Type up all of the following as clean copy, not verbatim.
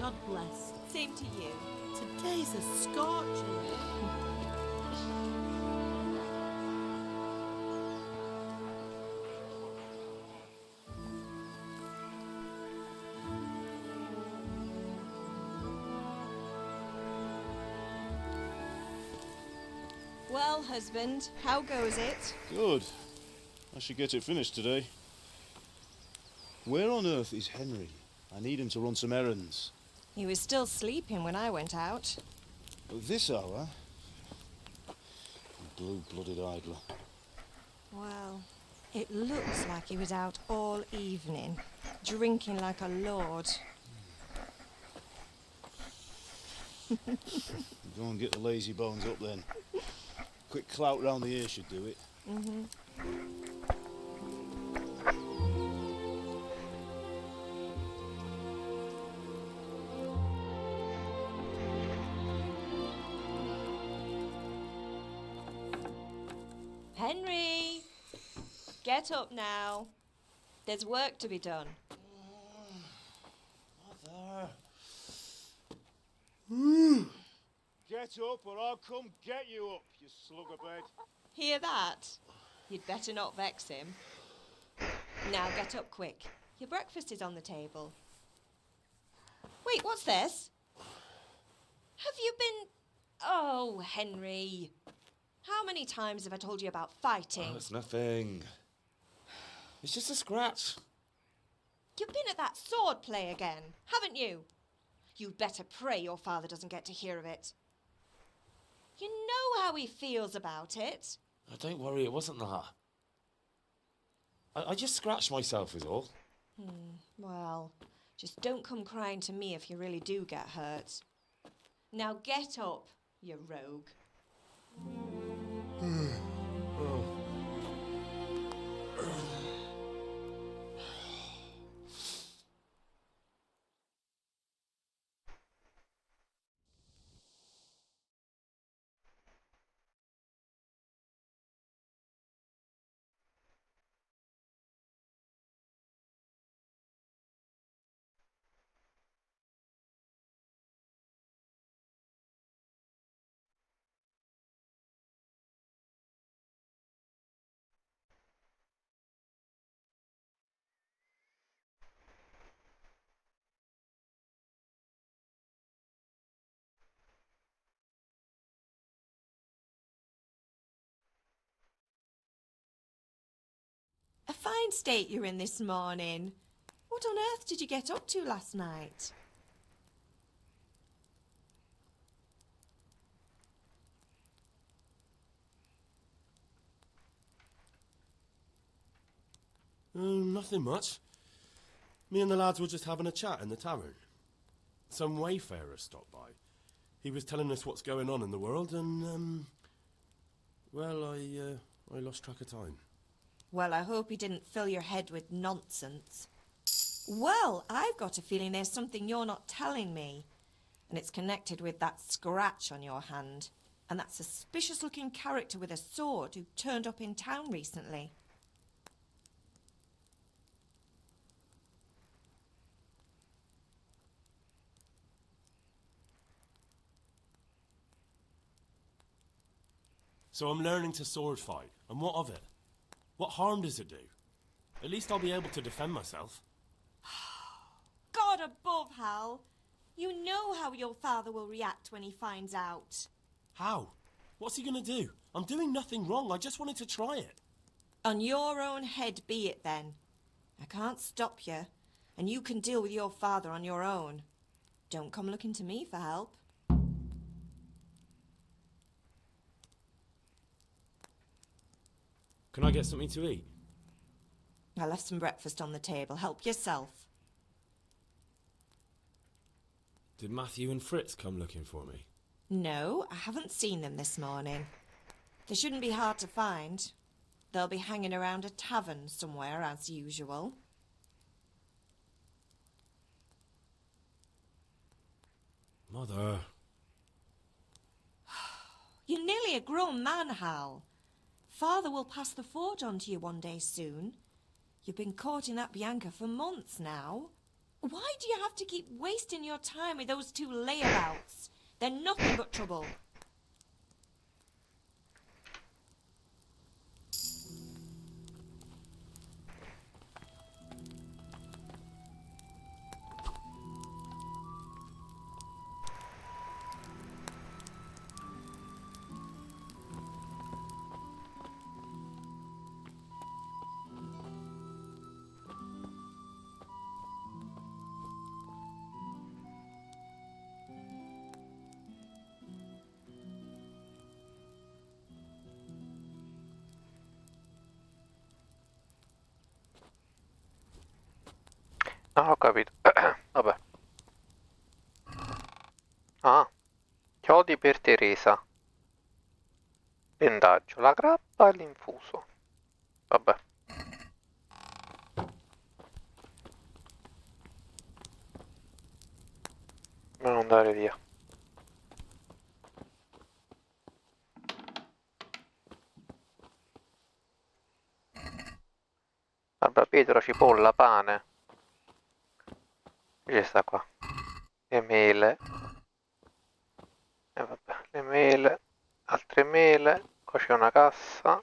God bless. Same to you. Today's a scorcher. Well, husband, how goes it? Good. I should get it finished today. Where on earth is Henry? I need him to run some errands. He was still sleeping when I went out. At this hour? Blue-blooded idler. Well, it looks like he was out all evening, drinking like a lord. Go and get the lazy bones up then. Quick clout round the ear should do it. Henry! Get up now. There's work to be done. Mother! Get up or I'll come get you up, you slugabed. Hear that? You'd better not vex him. Now get up quick. Your breakfast is on the table. Wait, what's this? Have you been... Oh, Henry. How many times have I told you about fighting? Oh, it's nothing. It's just a scratch. You've been at that sword play again, haven't you? You'd better pray your father doesn't get to hear of it. You know how he feels about it. Oh, don't worry, it wasn't that. I just scratched myself is all. Well, just don't come crying to me if you really do get hurt. Now get up, you rogue. A fine state you're in this morning. What on earth did you get up to last night? Nothing much. Me and the lads were just having a chat in the tavern. Some wayfarer stopped by. He was telling us what's going on in the world and, well, I lost track of time. Well, I hope he didn't fill your head with nonsense. Well, I've got a feeling there's something you're not telling me. And it's connected with that scratch on your hand. And that suspicious-looking character with a sword who turned up in town recently. So I'm learning to sword fight, and what of it? What harm does it do? At least I'll be able to defend myself. God above, Hal. You know how your father will react when he finds out. How? What's he going to do? I'm doing nothing wrong, I just wanted to try it. On your own head be it then. I can't stop you, and you can deal with your father on your own. Don't come looking to me for help. Can I get something to eat? I left some breakfast on the table. Help yourself. Did Matthew and Fritz come looking for me? No, I haven't seen them this morning. They shouldn't be hard to find. They'll be hanging around a tavern somewhere, as usual. Mother. You're nearly a grown man, Hal. Father will pass the fort on to you one day soon. You've been courting that Bianca for months now. Why do you have to keep wasting your time with those two layabouts? They're nothing but trouble. Ah, ho capito. Vabbè. Ah, chiodi per Teresa. Bendaggio, la grappa e l'infuso. Vabbè. Non andare via. Barbabietola, cipolla, pane. Che sta qua? Le mele. E vabbè, le mele. Altre mele. Qua c'è una cassa.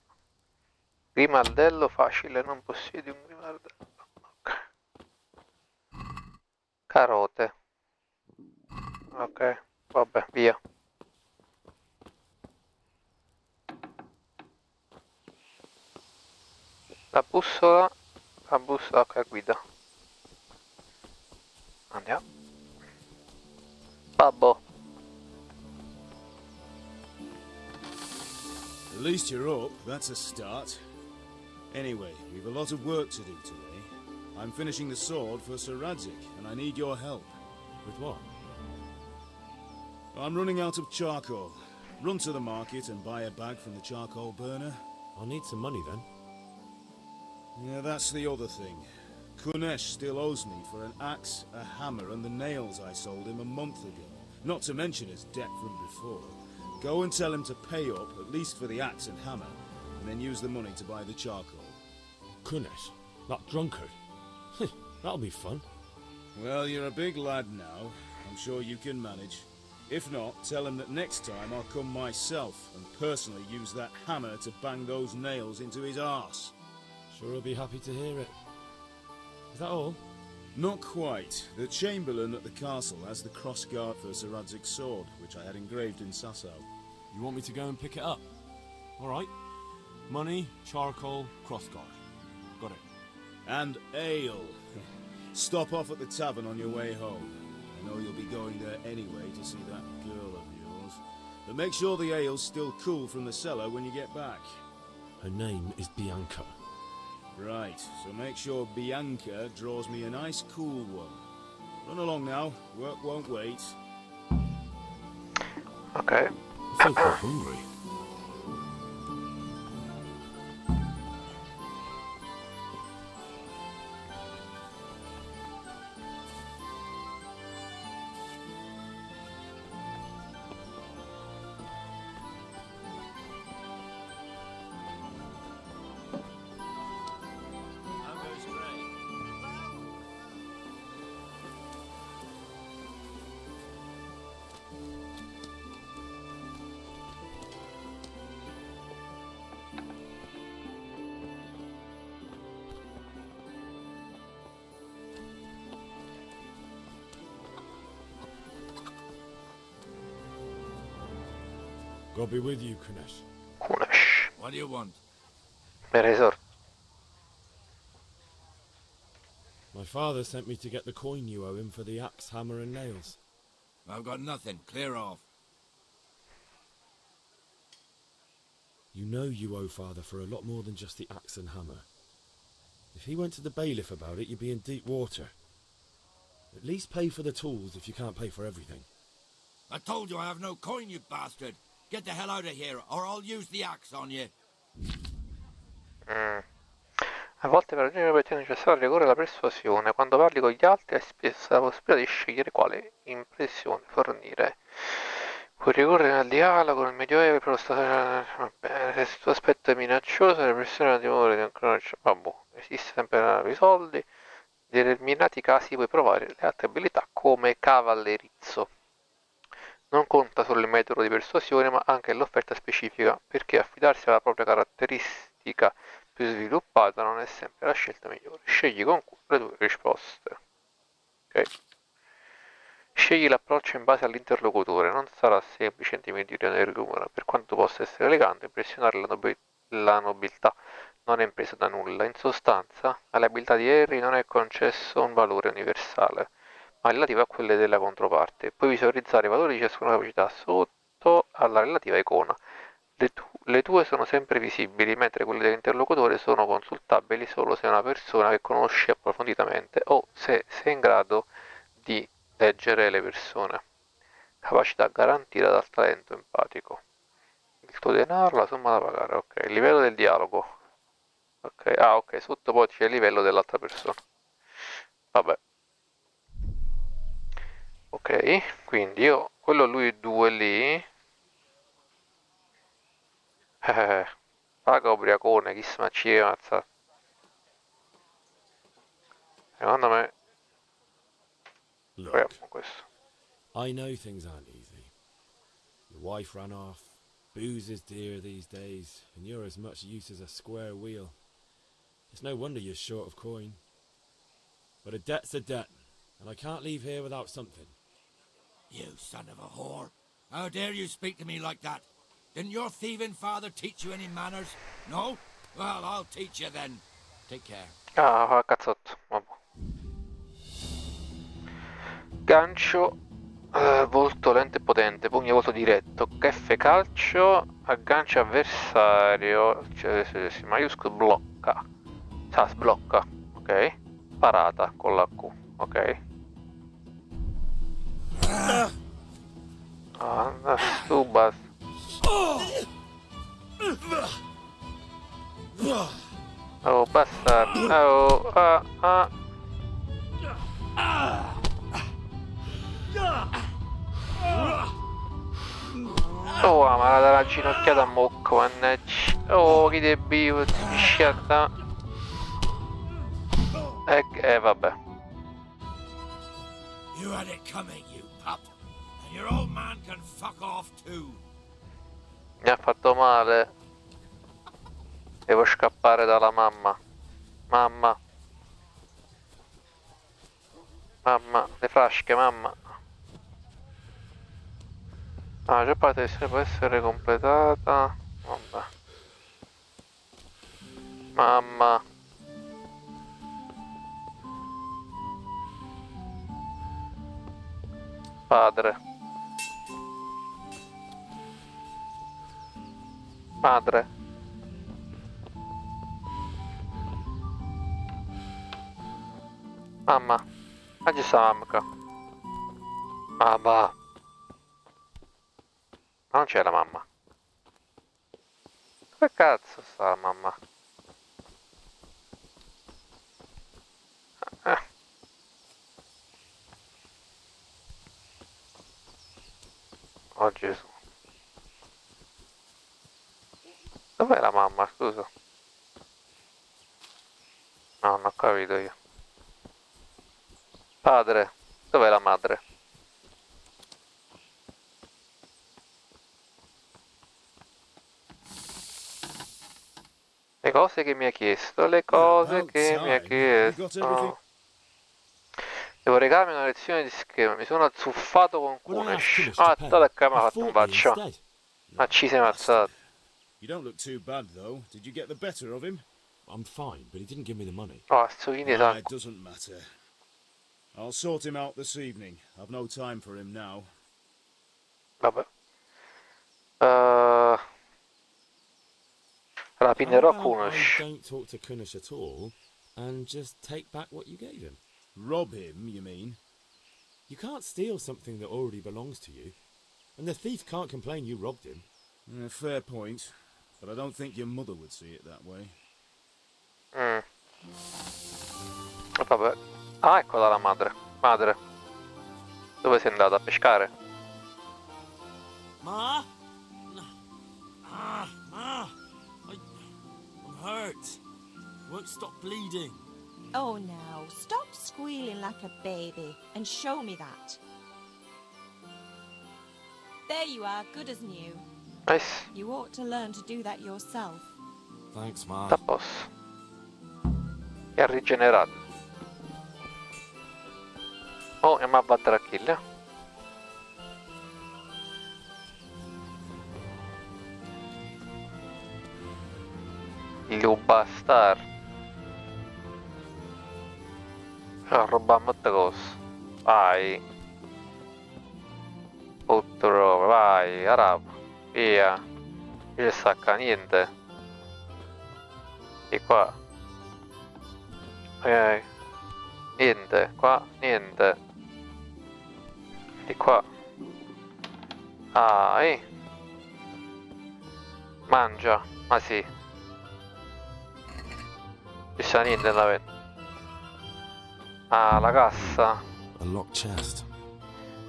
Grimaldello facile, non possiedi un grimaldello. Ok. Carote. Ok, vabbè, via. La bussola. La bussola, ok, guida. Andiamo. Babbo. At least you're up, that's a start. Anyway, we've a lot of work to do today. I'm finishing the sword for Sir Radzik, and I need your help. With what? I'm running out of charcoal. Run to the market and buy a bag from the charcoal burner. I'll need some money then. Yeah, that's the other thing. Kunesh still owes me for an axe, a hammer, and the nails I sold him a month ago. Not to mention his debt from before. Go and tell him to pay up, at least for the axe and hammer, and then use the money to buy the charcoal. Kunesh? That drunkard? That'll be fun. Well, you're a big lad now. I'm sure you can manage. If not, tell him that next time I'll come myself and personally use that hammer to bang those nails into his arse. Sure he'll be happy to hear it. Is that all? Not quite. The Chamberlain at the castle has the crossguard for Sir Radzik's sword, which I had engraved in Sasau. You want me to go and pick it up? All right. Money, charcoal, crossguard. Got it. And ale. Stop off at the tavern on your way home. I know you'll be going there anyway to see that girl of yours. But make sure the ale's still cool from the cellar when you get back. Her name is Bianca. Right, so make sure Bianca draws me a nice cool one. Run along now, work won't wait. Ok. I feel quite hungry. God be with you, Kunesh. Kunesh. What do you want? Mi resort. My father sent me to get the coin you owe him for the axe, hammer and nails. I've got nothing. Clear off. You know you owe father for a lot more than just the axe and hammer. If he went to the bailiff about it, you'd be in deep water. At least pay for the tools if you can't pay for everything. I told you I have no coin, you bastard. Get the hell out of here, or I'll use the axe on you. A volte per raggiungere l'obiettivo necessario ricorre alla persuasione. Quando parli con gli altri hai spesso la possibilità di scegliere quale impressione fornire. Puoi ricorrere al dialogo, nel medioevo, però se il tuo aspetto è minaccioso, le persone hanno timore di ancora. Vabbè, esiste sempre i soldi. In determinati casi puoi provare le altre abilità come cavallerizzo. Non conta solo il metodo di persuasione, ma anche l'offerta specifica, perché affidarsi alla propria caratteristica più sviluppata non è sempre la scelta migliore. Scegli con cura le tue risposte. Ok. Scegli l'approccio in base all'interlocutore, non sarà semplice intimidire l'energumeno, per quanto possa essere elegante, impressionare la nobiltà non è impresa da nulla. In sostanza, alle abilità di Harry non è concesso un valore universale, ma relativo a quelle della controparte. Puoi visualizzare i valori di ciascuna capacità sotto alla relativa icona. Le tue sono sempre visibili, mentre quelle dell'interlocutore sono consultabili solo se è una persona che conosci approfonditamente o se sei in grado di leggere le persone. Capacità garantita dal talento empatico. Il tuo denaro, la somma da pagare, ok. Il livello del dialogo. Ok, ah ok, sotto poi c'è il livello dell'altra persona. Vabbè. Ok, quindi io, quello lui due lì. Paga ubriacone, chissà ci mazza. Secondo me Look, proviamo questo. I know things aren't easy. Your wife ran off, booze is dear these days, and you're as much use as a square wheel. It's no wonder you're short of coin. But a debt's a debt, and I can't leave here without something. You son of a whore. How dare you speak to me like that? Didn't your thieving father teach you any manners? No? Well, I'll teach you then. Take care. Ah, cazzotto, vabbè. Gancio, volto lento e potente, pugno volto diretto, F calcio, aggancia avversario, maiuscolo blocca, sblocca, ok? Parata con la Q, ok? Ah, stubas. Oh, basta. Oh, Oh, ma la dalla ginocchiata a mocco, mannaggia. Oh, che debivo, sciatta. Vabbè. You had it coming, you pup. And your old man can fuck off too. Mi ha fatto male. Devo scappare dalla mamma. Mamma. Mamma, le frasche, mamma. Ah, già parte può essere completata. Vabbè. Mamma. Padre. Madre. Mamma. Oggi sta mamma. Mamma. Ma non c'è la mamma. Dove cazzo sta la mamma? Eh. Oh Gesù. Dov'è la mamma, scusa? No, non ho capito io. Padre. Dov'è la madre? Le cose che mi ha chiesto, le cose About che mi ha time. You got everything? chiesto. Devo recarmi una lezione di schema, mi sono azzuffato con When I asked Kunesh. Kunesh Ah, to tata pay, che mi ha he fatto un fought me faccia. instead. Ma ci sei Bastard. mazzato. You don't look too bad, though. Did you get the better of him? I'm fine, but he didn't give me the money. Oh, suini di Ah, sangue. it doesn't matter. I'll sort him out this evening. I've no time for him now. Vabbè. How Rapinerò about I Kunesh. don't talk to Kunish at all and just take back what you gave him? Rob him, you mean? You can't steal something that already belongs to you. And the thief can't complain you robbed him. Fair point. But I don't think your mother would see it that way. Vabbè. Ah, eccola la madre. Madre. Dove sei andata a pescare? Ma? Ma? I'm hurt. Won't stop bleeding. Oh, now, stop squealing like a baby and show me that. There you are, good as new. Nice. You ought to learn to do that yourself. Thanks, Ma. Tapos. E ha rigenerato. Oh, andiamo a battere Achille. You bastard. Ah, roba molte cose. Vai. Butto roba, vai, arabo. Via. Qui ci stacca niente. E qua. Ok. Niente, qua, niente. Di qua. Ah, mangia. Ma sì. Ci sta niente da vedere. Ah, la cassa. A locked chest.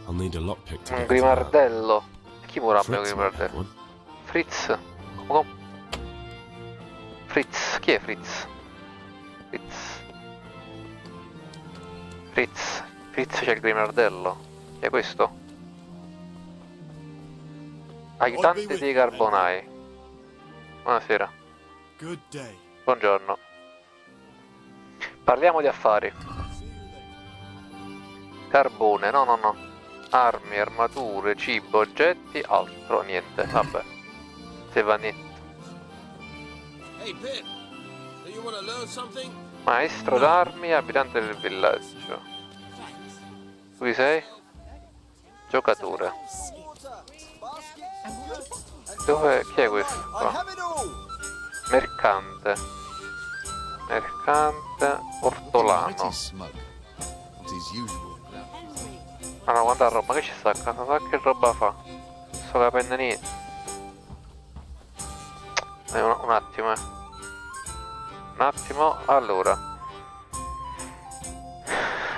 I'll need a lockpick to Un get into that. grimardello. Chi vorrebbe un Fritz might have grimardello? one. Fritz? Come? Fritz? Chi è Fritz? Fritz. Fritz. Fritz c'è il grimardello. Chi è questo? Aiutante dei carbonai. Buonasera. Good day. Buongiorno. Parliamo di affari. Carbone, no, no, no. Armi, armature, cibo, oggetti, altro, niente. Vabbè. Se va niente. Hey, Pip. Do you want to learn something? Maestro d'armi, abitante del villaggio. Tu chi sei? Giocatore. Dove? Chi è questo qua? Mercante. Mercante ortolano. Allora, quanta roba che ci sta a casa? Sa che roba fa? Non sto capendo niente. Un attimo, Un attimo, allora.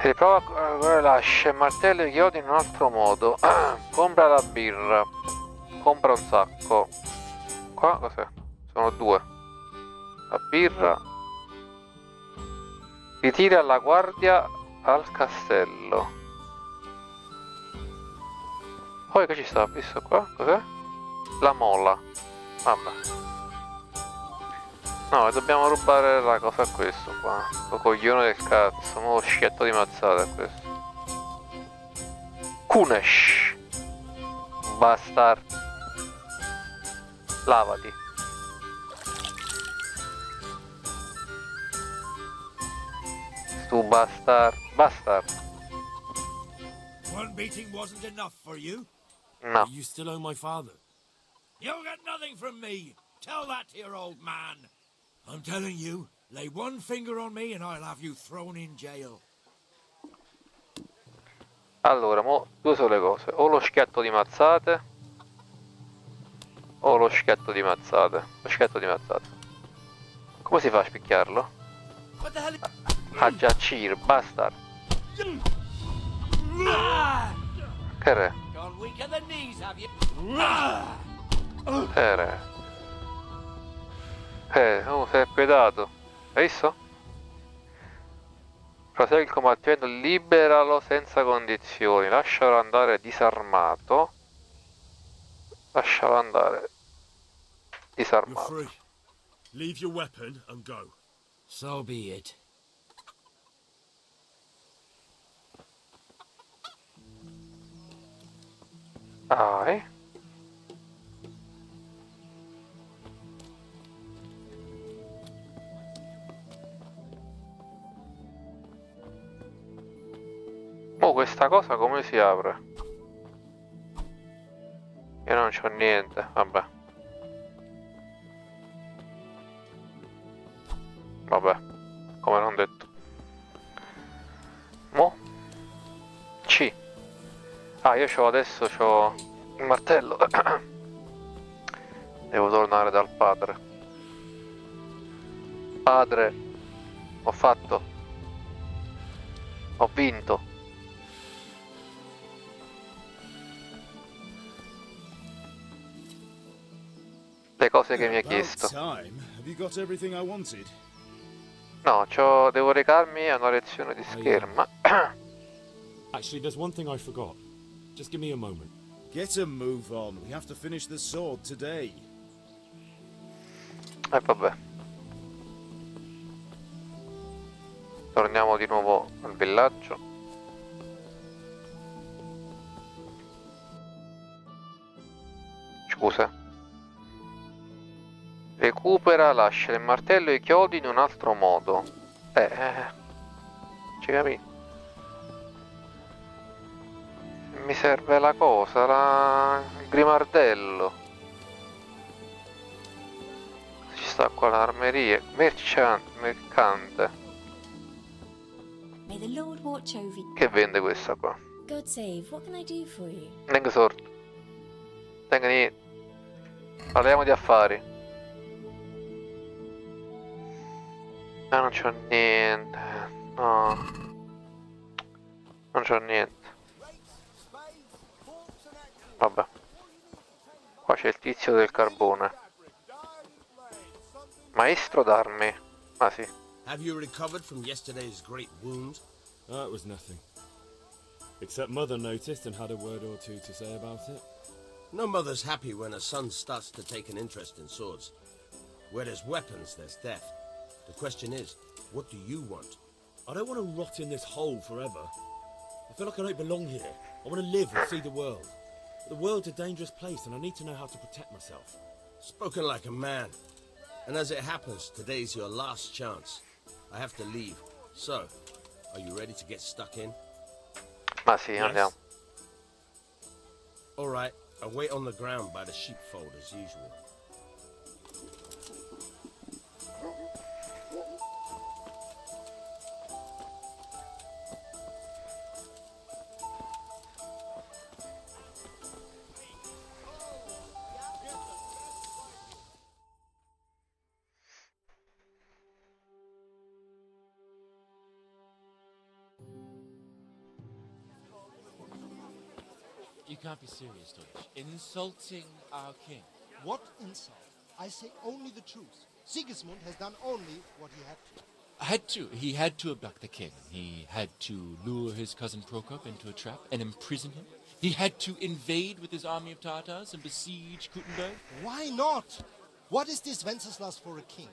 Riprova a guardare l'ascia e martello e chiodi in un altro modo. Compra la birra. Compra un sacco. Qua cos'è? Sono due. La birra. Ritira la guardia al castello. Poi che ci sta? Visto qua? Cos'è? La mola. Vabbè. No, dobbiamo rubare la cosa a questo qua. Lo coglione del cazzo. Mo schietto di mazzata è questo. Kunesh. Bastard. Lavati. Stu bastard. Bastard. One beating wasn't enough for you? No. You still owe my father. You'll get nothing from me. Tell that to your old man. I'm telling you, lay one finger on me and I'll have you thrown in jail. Allora, mo due sole cose. O lo schietto di mazzate. O lo schietto di mazzate. Lo schietto di mazzate. Come si fa a spicchiarlo? Hajjacir, bastard. Che re? Gone weak at the knees, have you? Che re? Si è pietato. Hai visto? Prosegui il combattimento, liberalo senza condizioni. Lascialo andare disarmato. Lascialo andare You're disarmato. free. Leave your weapon and go. So be it. Ah, Oh, questa cosa come si apre? Io non c'ho niente, vabbè. Vabbè, come non detto. Mo? C. Ah, io c'ho il martello. Devo tornare dal padre. Padre, ho fatto. Ho vinto. Le cose che mi ha chiesto. Time. Have you got everything I wanted? No, devo recarmi a una lezione di scherma. Actually, there's one thing I forgot. Just give me a moment. Get a move on. We have to finish the sword today. Vabbè. Torniamo di nuovo al villaggio. Scusa. Recupera, lascia il martello e i chiodi in un altro modo. Ci capi? Mi serve la cosa, il grimardello. Ci sta qua l'armeria. Mercante. May the Lord watch over you. Che vende questa qua? God save, what can I do for you? Tenga sorte. Tenga niente. Parliamo di affari. Non c'ho niente. No. Non c'ho niente. Vabbè. Qua c'è il tizio del carbone. Maestro d'armi. Ah sì. Have you recovered from yesterday's great wound? It was nothing. Except Mother noticed and had a word or two to say about it. No mother's happy when a son starts to take an interest in swords. Where there's weapons, there's death. The question is, what do you want? I don't want to rot in this hole forever. I feel like I don't belong here. I want to live and see the world. But the world's a dangerous place and I need to know how to protect myself. Spoken like a man. And as it happens, today's your last chance. I have to leave. So, are you ready to get stuck in? Ma sì, andiamo. Alright, I'll wait on the ground by the sheepfold as usual. You can't be serious, Deutsch. Insulting our king. What insult? I say only the truth. Sigismund has done only what he had to. He had to abduct the king. He had to lure his cousin Prokop into a trap and imprison him. He had to invade with his army of Tartars and besiege Kuttenberg. Why not? What is this Wenceslas for a king?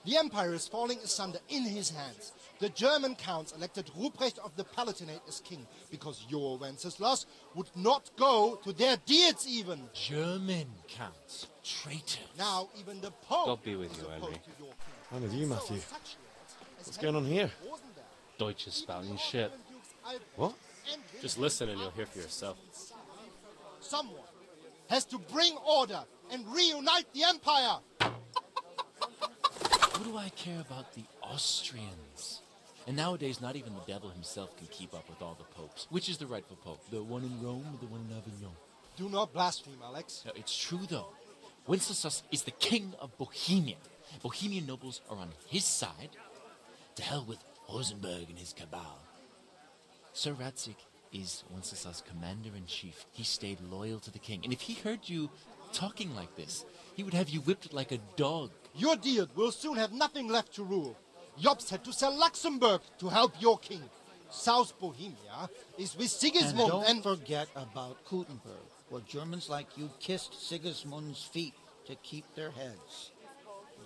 The empire is falling asunder in his hands. The German counts elected Ruprecht of the Palatinate as king because your Wenceslas would not go to their deeds even. German counts. Traitors. Now even the Pope God be with is you, opposed Henry. to your king. I'm with you, Matthew. So such lords as What's going on Henry here? wasn't there. Deutsch is spouting shit. Dukes Albert What? and Just Wilhelm listen and you'll hear for yourself. Someone has to bring order and reunite the empire. What do I care about the Austrians? And nowadays, not even the devil himself can keep up with all the popes. Which is the rightful pope? The one in Rome or the one in Avignon? Do not blaspheme, Alex. No, it's true, though. Wenceslas is the king of Bohemia. Bohemian nobles are on his side. To hell with Rosenberg and his cabal. Sir Ratzik is Wenceslas' commander-in-chief. He stayed loyal to the king. And if he heard you talking like this, he would have you whipped like a dog. Your deed will soon have nothing left to rule. Jobst had to sell Luxembourg to help your king. South Bohemia is with Sigismund and don't forget about Kuttenberg, where Germans like you kissed Sigismund's feet to keep their heads.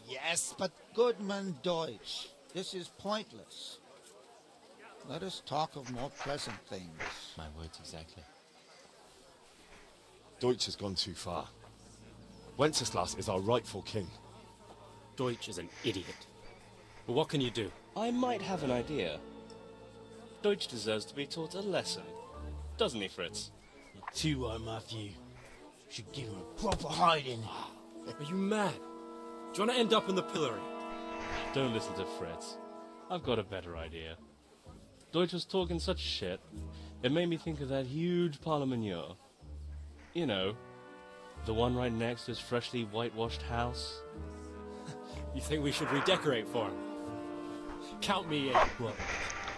Yes, but Goodman Deutsch, this is pointless. Let us talk of more pleasant things. My words exactly. Deutsch has gone too far. Wenceslas is our rightful king. Deutsch is an idiot. But what can you do? I might have an idea. Deutsch deserves to be taught a lesson. Doesn't he, Fritz? You too are, Matthew. Should give him a proper hiding. Are you mad? Do you want to end up in the pillory? Don't listen to Fritz. I've got a better idea. Deutsch was talking such shit, it made me think of that huge parliament. You know, the one right next to his freshly whitewashed house. You think we should redecorate for him? Count me in. Well,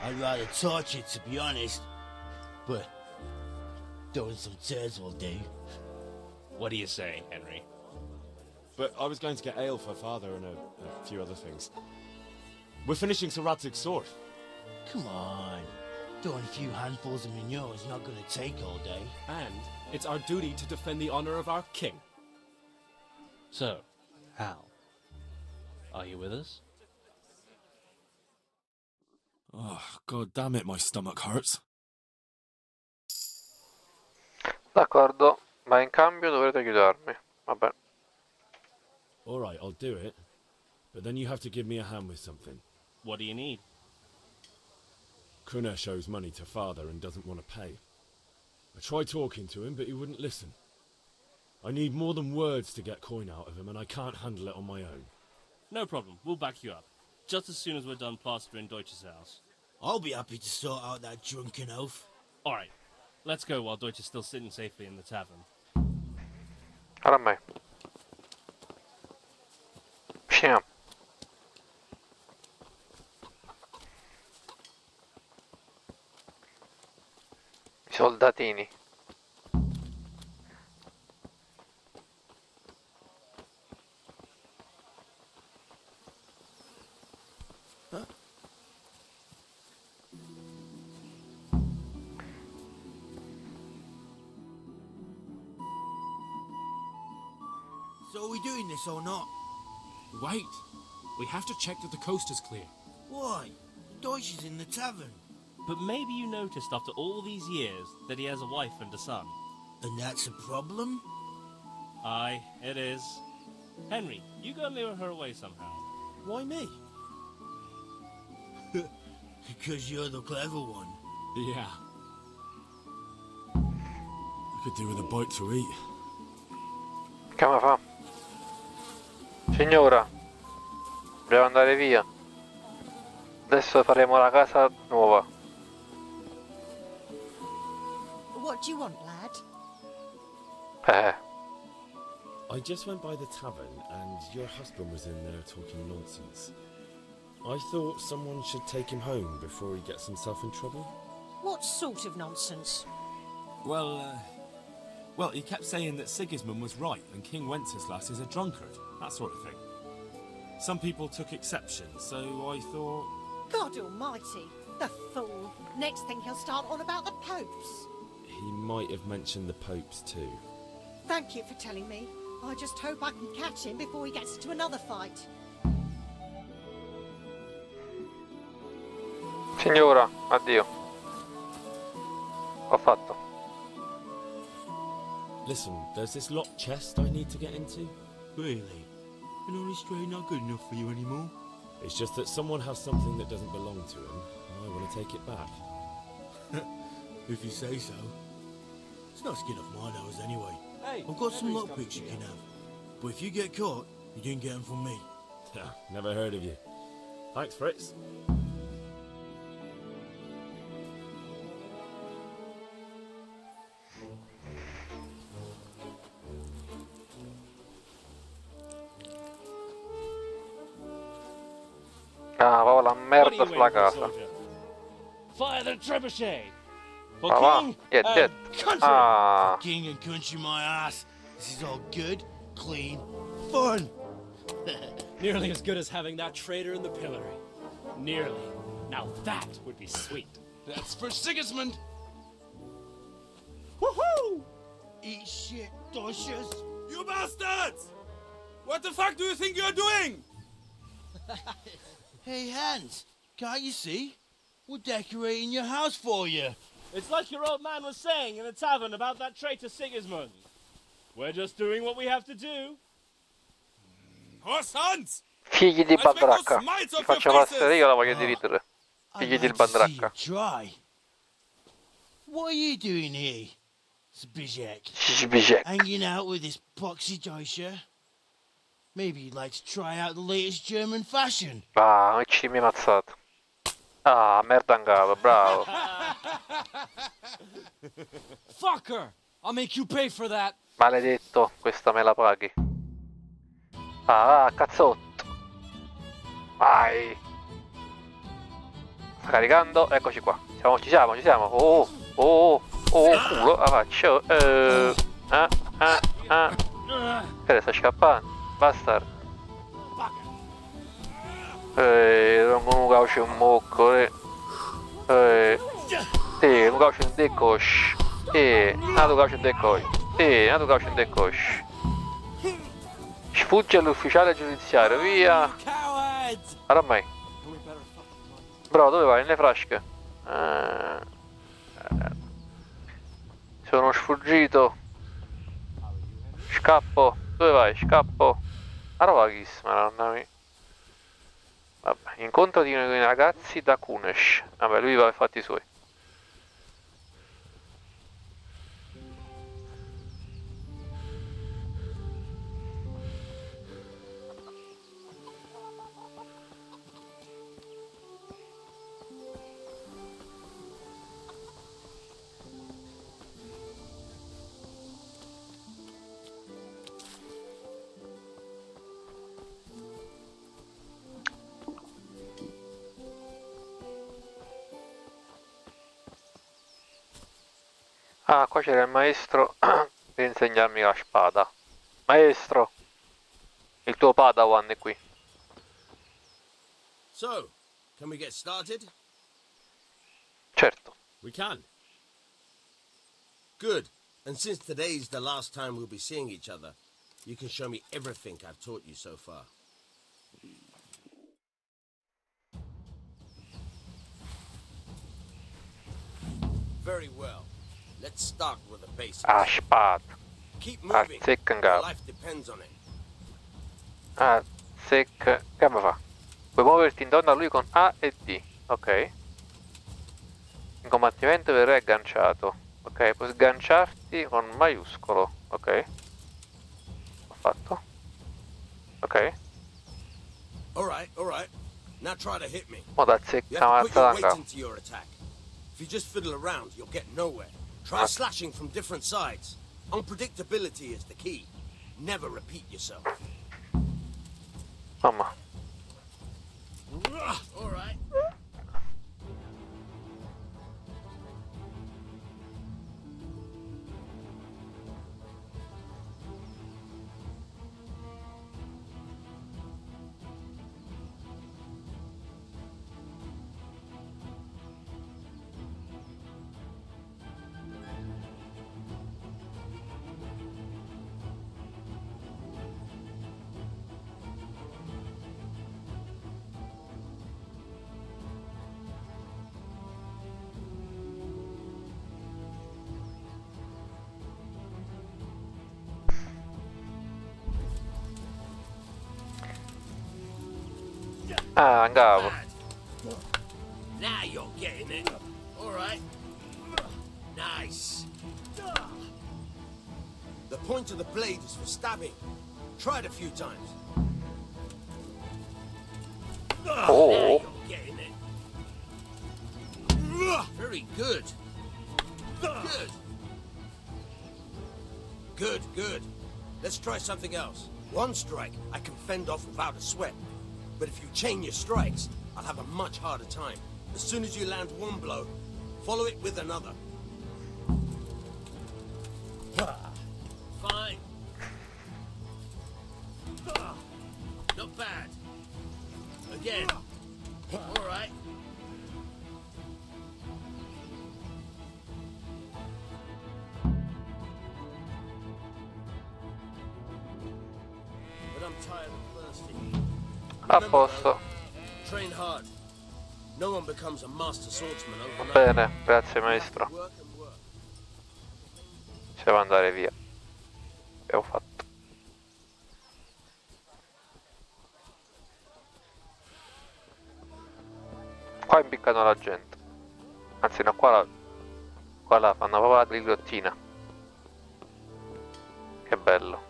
I'd rather torch it, to be honest. But throwing some tears will do. What do you say, Henry? But I was going to get ale for father and a few other things. We're finishing Sir Radzig's sword. Come on. Throwing a few handfuls of manure is not gonna take all day. And it's our duty to defend the honor of our king. So, Hal, are you with us? Oh, god damn it, my stomach hurts. D'accordo, ma in cambio dovrete aiutarmi. Vabbè. Alright, I'll do it. But then you have to give me a hand with something. What do you need? Kunesh owes money to father and doesn't want to pay. I tried talking to him, but he wouldn't listen. I need more than words to get coin out of him, and I can't handle it on my own. No problem, we'll back you up. Just as soon as we're done plastering Deutsch's house. I'll be happy to sort out that drunken oaf. Alright, let's go while Deutsch is still sitting safely in the tavern. Ora a me. Usciamo. I soldatini. So are we doing this or not? Wait. We have to check that the coast is clear. Why? Deutsch is in the tavern. But maybe you noticed after all these years that he has a wife and a son. And that's a problem? Aye, it is. Henry, you go and lure her away somehow. Why me? Because you're the clever one. Yeah. I could do with a bite to eat. Come fa? Signora, dobbiamo andare via. Adesso faremo la casa nuova. What do you want, lad? I just went by the tavern, and your husband was in there talking nonsense. I thought someone should take him home before he gets himself in trouble. What sort of nonsense? Well, he kept saying that Sigismund was right and King Wenceslas is a drunkard, that sort of thing. Some people took exception, so I thought... God almighty, the fool. Next thing he'll start on about the popes. He might have mentioned the popes too. Thank you for telling me. I just hope I can catch him before he gets into another fight. Signora, addio. Ho fatto. Listen, there's this locked chest I need to get into. Really? An honest trade not good enough for you anymore? It's just that someone has something that doesn't belong to him, and I want to take it back. If you say so. It's not skin off my nose anyway. Hey, I've got some lockpicks you can have. But if you get caught, you didn't get them from me. Never heard of you. Thanks, Fritz. Ah, proprio la merda sulla casa. Fire the trebuchet! For Ah, va. king Yeah, and dead. country! Ah. King and country, my ass. This is all good, clean, fun. Nearly as good as having that traitor in the pillory. Nearly. Now that would be sweet. That's for Sigismund! Woohoo! Eat shit, Deutsches. You bastards! What the fuck do you think you're doing? Hey, Hans, can't you see? We're decorating your house for you. It's like your old man was saying in the tavern about that traitor Sigismund. We're just doing what we have to do. Horse Hans! Figli di Bandracca. Ti faccio passare io la voglio dividere. Figli di Bandracca. Try. What are you doing here, Zbigek? Zbigek. Hanging out with this poxy Deutscher? Maybe you'd like to try out the latest German fashion. Ah, ci mi mazzato. Ah, merda angava, bravo. Fucker! I'll make you pay for that. Maledetto, questa me la paghi. Ah, cazzotto. Vai. Sta caricando, eccoci qua. Ci siamo. Oh, culo, la faccio. Sta scappando. Bastard. non c'è un mocco, non c'è un decos. Nato c'è un decos. Nato c'è un decos. Sfugge all'ufficiale giudiziario, via. Oramai. Bravo, dove vai? Nelle frasche. Sono sfuggito. Scappo. Dove vai? Scappo. Arovagis, madonna mia. Vabbè, incontro di uno dei ragazzi da Kunesh. Vabbè, lui va ai fatti suoi. Ah, qua c'era il maestro per insegnarmi la spada. Maestro, il tuo Padawan è qui. So, can we get started? Certo. We can. Good. And since today's the last time we'll be seeing each other, you can show me everything I've taught you so far. Very well. Let's start with the basics. Ah, spada. Keep moving. Your life depends on it. Che fa? Puoi muoverti intorno a lui con A e D. Ok. In combattimento verrai agganciato. Ok, puoi sganciarti con maiuscolo. Ok. Ho fatto. Ok. Alright. Now try to hit me. Mo da You zecca have to put your weight mazzata. into your attack. If you just fiddle around, you'll get nowhere. Try slashing from different sides. Unpredictability is the key. Never repeat yourself. Mamma. Alright. Ah, andavo. Now you're getting it. Alright. Nice. The point of the blade is for stabbing. Try it a few times. Oh. Now you're getting it. Very good. Good. Let's try something else. One strike I can fend off without a sweat. But if you chain your strikes, I'll have a much harder time. As soon as you land one blow, follow it with another. Fine. Not bad. Again. All right. But I'm tired and thirsty. A posto. Train hard. No one becomes a master swordsman Va overnight. bene, grazie maestro. Work and work. Possiamo andare via. Abbiamo fatto. Qua impiccano la gente. Anzi no, qua la fanno proprio la ghigliottina. Che bello.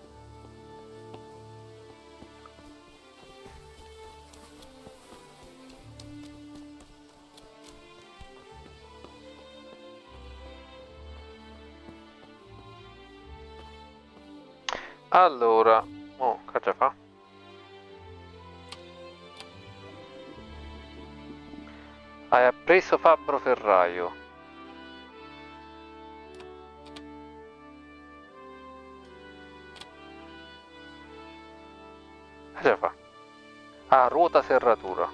Allora, che già fa? Hai appreso fabbro ferraio. Che già fa? Ah, ruota serratura.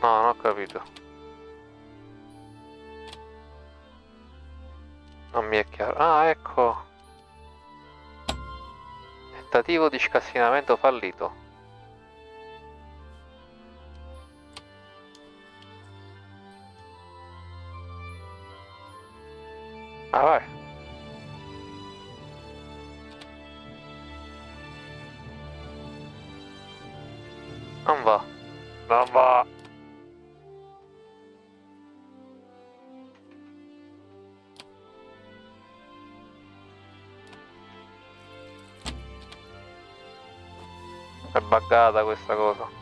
No, non ho capito. Non mi è chiaro. Ah, ecco. Tentativo di scassinamento fallito. Ah, vai. Non va. Non va. È buggata questa cosa.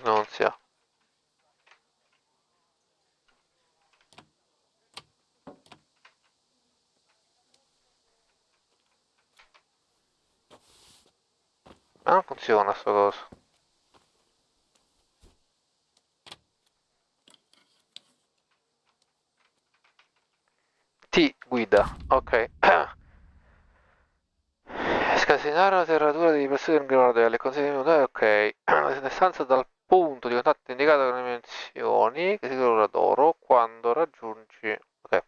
Non sia. Ma non funziona sto coso. T guida, ok. Scasinare una serratura di persone in grado alle conseguenze, ok. La stanza dal punto di contatto indicato con le dimensioni, che si trova d'oro, quando raggiungi... Ok.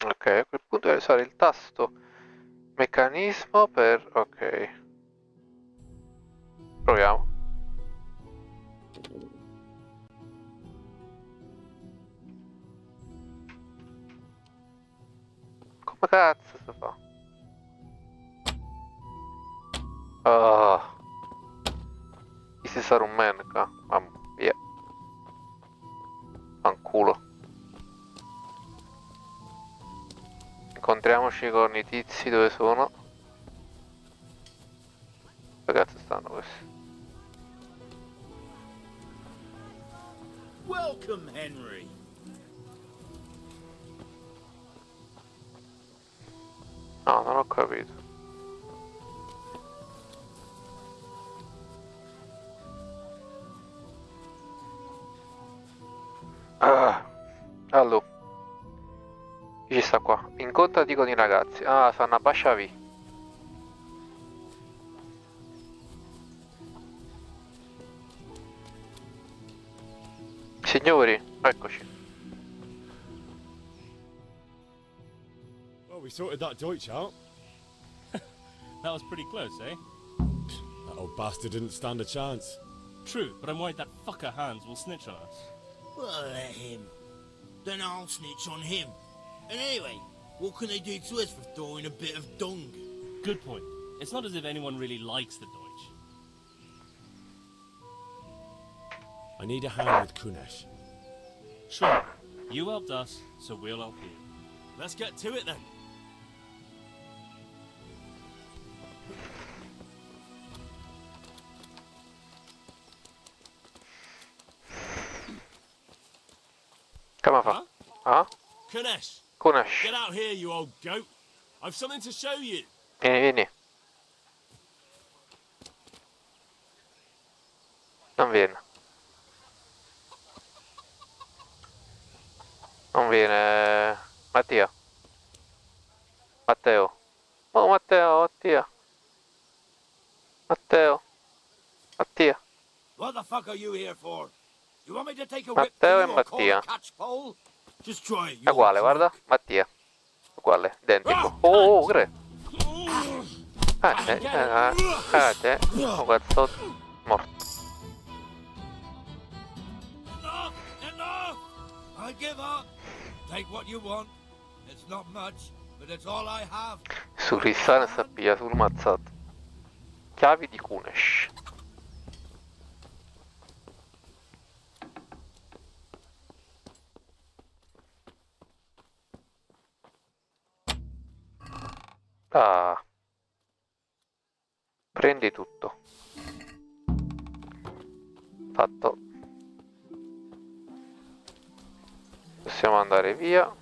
Ok, a quel punto devi usare il tasto meccanismo per... ok. Proviamo. Come cazzo si fa? Ah. Questi sarà un manca. Mamma via. Fanculo. Incontriamoci con i tizi dove sono. Dove cazzo stanno questi? Welcome, Henry. No, non ho capito. Ah. Allora. Chi ci sta qua? Incontrati con i ragazzi. Ah, stanno a Basciavi. Signori, eccoci. Well, we sorted that Deutsch out. That was pretty close, eh? That old bastard didn't stand a chance. True, but I'm worried that fucker Hans will snitch on us. Well, let him. Then I'll snitch on him. And anyway, what can they do to us for throwing a bit of dung? Good point. It's not as if anyone really likes the Deutsch. I need a hand with Kunesh. Sure. You helped us, so we'll help you. Let's get to it then. Come on. Huh? Kunesh. Kunesh. Get out here, you old goat. I've something to show you. Vieni. Non viene. Non viene. Mattia. Matteo. Oh, Matteo, Mattia. Matteo. Mattia. What the fuck are you here for? You want me to take a whip to Matteo e you or call a Mattia. catchpole? Just try it, È uguale, guarda. Mattia. Uguale, identico. Oh, che? Oh, cazzo. Morto. I give up. Take what you want. It's not much, but it's all I have. Su Rissane sta piglia sul mazzato. Chiavi di Kunesh. Ah. Prendi tutto. Fatto. Possiamo andare via.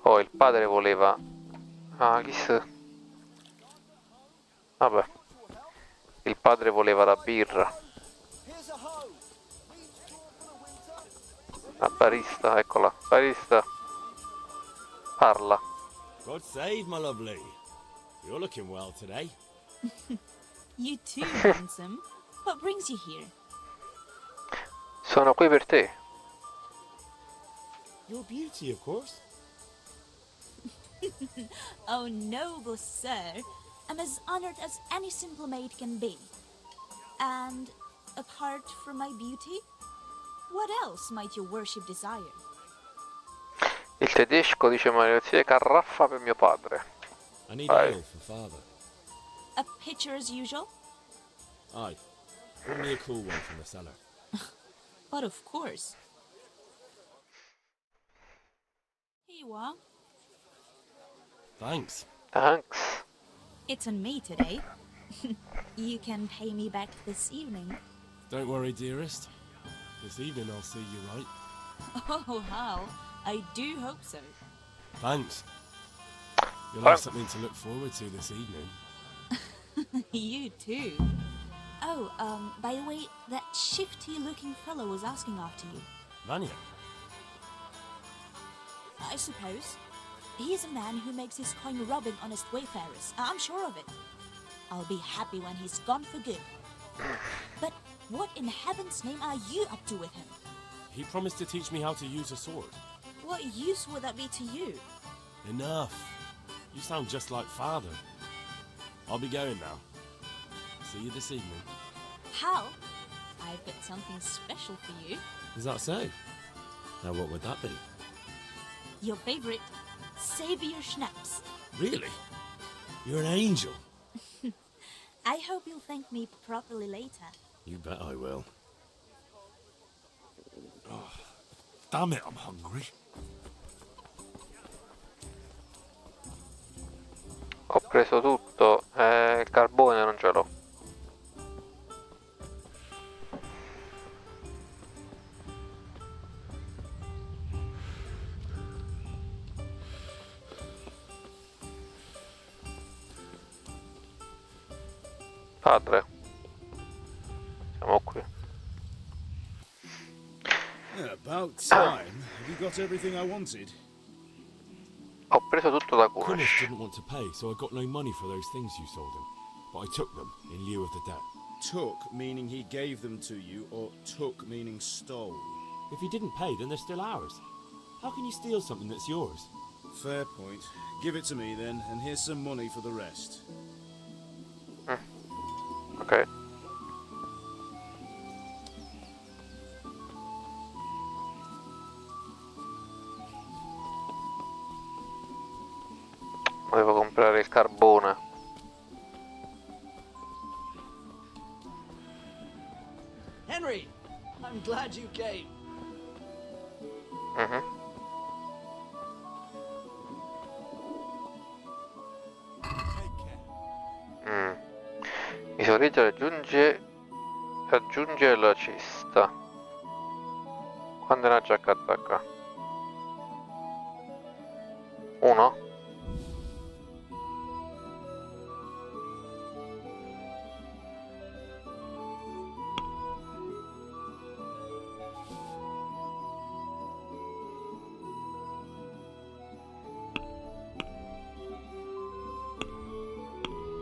Oh, il padre voleva... Ah, chissà... Vabbè. Il padre voleva la birra. La barista, eccola. Barista. Parla. God save, my lovely. You're looking well today. You too, handsome. What brings you here? Sono qui per te. Your beauty, of course. Oh, noble sir. I'm as honored as any simple maid can be. And apart from my beauty, what else might your worship desire? Il tedesco dice maledizione carraffa per mio padre. I need Vai. ale for father. A pitcher as usual? Aye. Bring me a cool one from the cellar. But of course. Here you are. Thanks. Thanks. It's on me today. You can pay me back this evening. Don't worry, dearest. This evening I'll see you right. Oh, how? I do hope so. Thanks. You'll have something to look forward to this evening. You too. Oh, by the way, that shifty-looking fellow was asking after you. Vanya. I suppose. He's a man who makes his coin robbing honest wayfarers. I'm sure of it. I'll be happy when he's gone for good. But what in heaven's name are you up to with him? He promised to teach me how to use a sword. What use would that be to you? Enough. You sound just like father. I'll be going now. See you this evening. How? I've got something special for you. Is that so? Now what would that be? Your favorite, Savior Schnapps. Really? You're an angel. I hope you'll thank me properly later. You bet I will. Oh, damn it, I'm hungry. Ho preso tutto. Il carbone non ce l'ho. Padre, siamo qui. About time. Have you got everything I wanted? Ho preso tutto da Kunesh. Kunesh didn't want to pay, so I got no money for those things you sold him. But I took them in lieu of the debt. Took meaning he gave them to you, or took meaning stole? If he didn't pay, then they're still ours. How can you steal something that's yours? Fair point. Give it to me then, and here's some money for the rest. Ok. Devo comprare il carbone. Henry, I'm glad you came. Mi sorrige raggiunge la cesta. Quando è una giacca attacca? 1.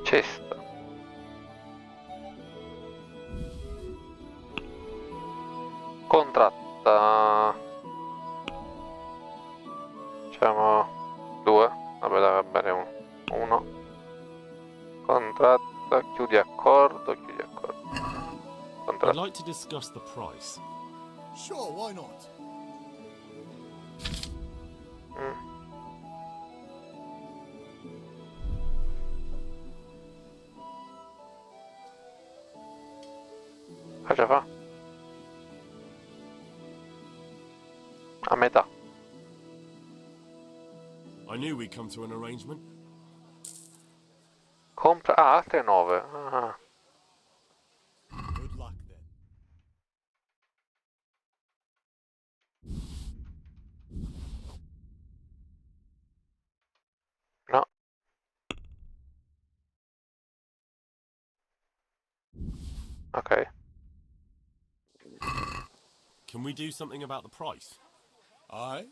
Cesta. Contratta. Facciamo 2. Vabbè, dai, va bene 1. Contratta, chiudi accordo, chiudi accordo. I'd like to discuss the price. Sure, why not? Cosa fa? A metà. I knew we'd come to an arrangement. Compra... Ah, altre 9. Ah. Good luck then. No. Okay. Can we do something about the price? Aye?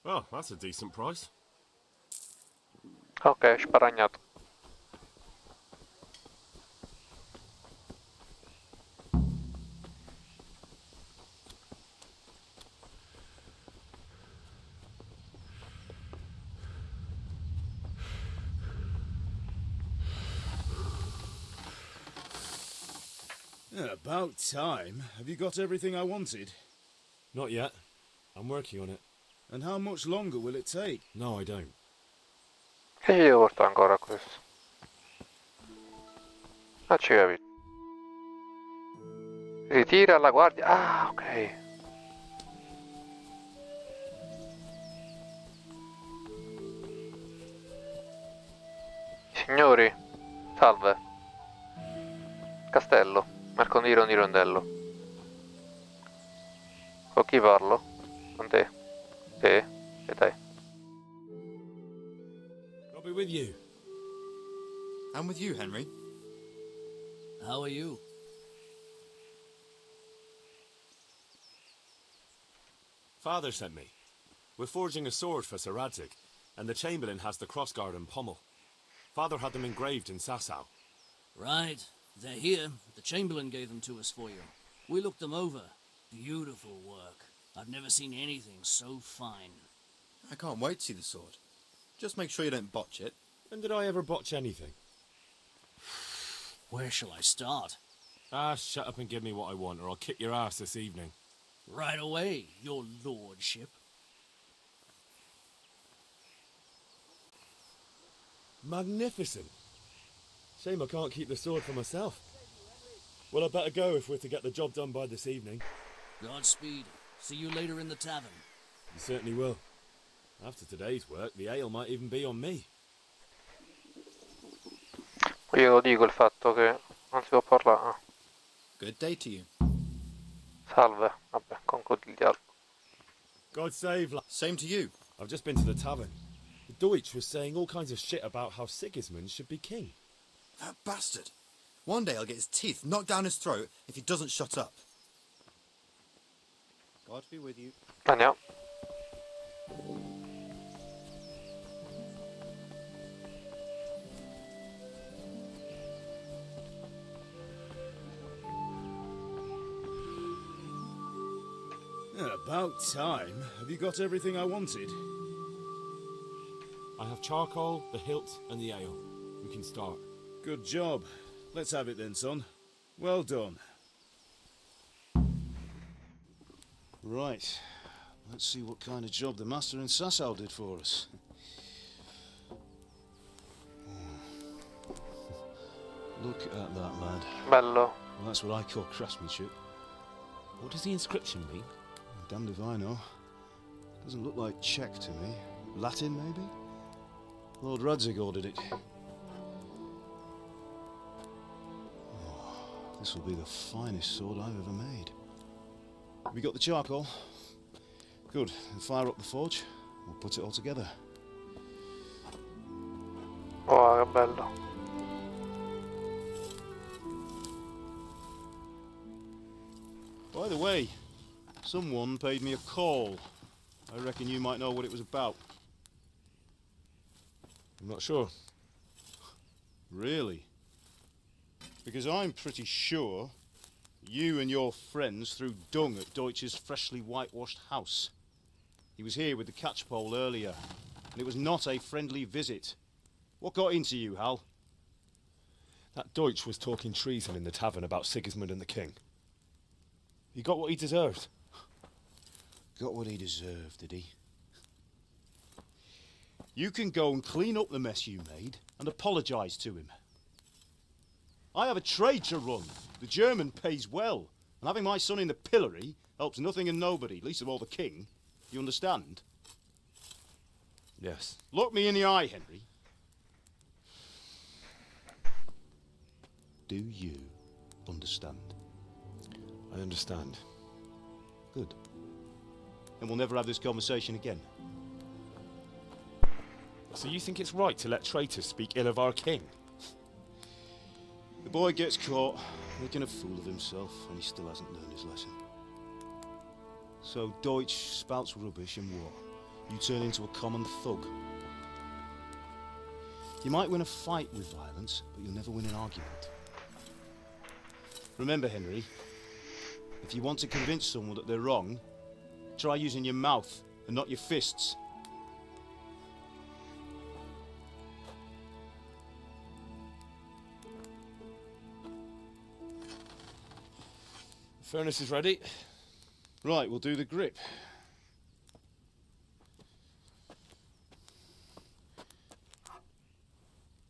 Oh, that's a decent price. Ok, sparagnato. Yeah, about time. Have you got everything I wanted? Not yet. I'm working on it. And how much longer will it take? No, I don't. Che ci devo portare ancora questo? Ah, ci capito. Ritira la guardia. Ah, ok. Signori, salve. Castello, Marcondiero di Rondello. Con chi parlo? Con te? Te? E te? I'll be with you. I'm with you, Henry. How are you? Father sent me. We're forging a sword for Sir Radzig, and the Chamberlain has the crossguard and pommel. Father had them engraved in Sasau. Right. They're here. The Chamberlain gave them to us for you. We looked them over. Beautiful work. I've never seen anything so fine. I can't wait to see the sword. Just make sure you don't botch it. When did I ever botch anything? Where shall I start? Ah, shut up and give me what I want, or I'll kick your ass this evening. Right away, your lordship. Magnificent. Shame I can't keep the sword for myself. Well, I better go if we're to get the job done by this evening. Godspeed. See you later in the tavern. You certainly will. After today's work, the ale might even be on me. Io lo dico il fatto che non si può parlare. Ah. Good day to you. Salve. Vabbè, concludi il dialogo. God save... Same to you. I've just been to the tavern. The Deutsch was saying all kinds of shit about how Sigismund should be king. That bastard. One day I'll get his teeth knocked down his throat if he doesn't shut up. God be with you. Andiamo. About time. Have you got everything I wanted? I have charcoal, the hilt, and the ale. We can start. Good job. Let's have it then, son. Well done. Right. Let's see what kind of job the master in Sasau did for us. Look at that, lad. Bello. Well, that's what I call craftsmanship. What does the inscription mean? Damned if I know. Doesn't look like Czech to me. Latin, maybe? Lord Radzig ordered it. Oh, this will be the finest sword I've ever made. Have you got the charcoal? Good. Then fire up the forge. We'll put it all together. Oh, che bello. By the way, someone paid me a call. I reckon you might know what it was about. I'm not sure. Really? Because I'm pretty sure you and your friends threw dung at Deutsch's freshly whitewashed house. He was here with the catchpole earlier, and it was not a friendly visit. What got into you, Hal? That Deutsch was talking treason in the tavern about Sigismund and the king. He got what he deserved. Got what he deserved, did he? You can go and clean up the mess you made and apologise to him. I have a trade to run. The German pays well, and having my son in the pillory helps nothing and nobody, least of all the king. You understand? Yes. Look me in the eye, Henry. Do you understand? I understand. Good. Then we'll never have this conversation again. So you think it's right to let traitors speak ill of our king? The boy gets caught, making a fool of himself, and he still hasn't learned his lesson. So Deutsch spouts rubbish, and what? You turn into a common thug. You might win a fight with violence, but you'll never win an argument. Remember, Henry, if you want to convince someone that they're wrong, try using your mouth and not your fists. The furnace is ready. Right, we'll do the grip.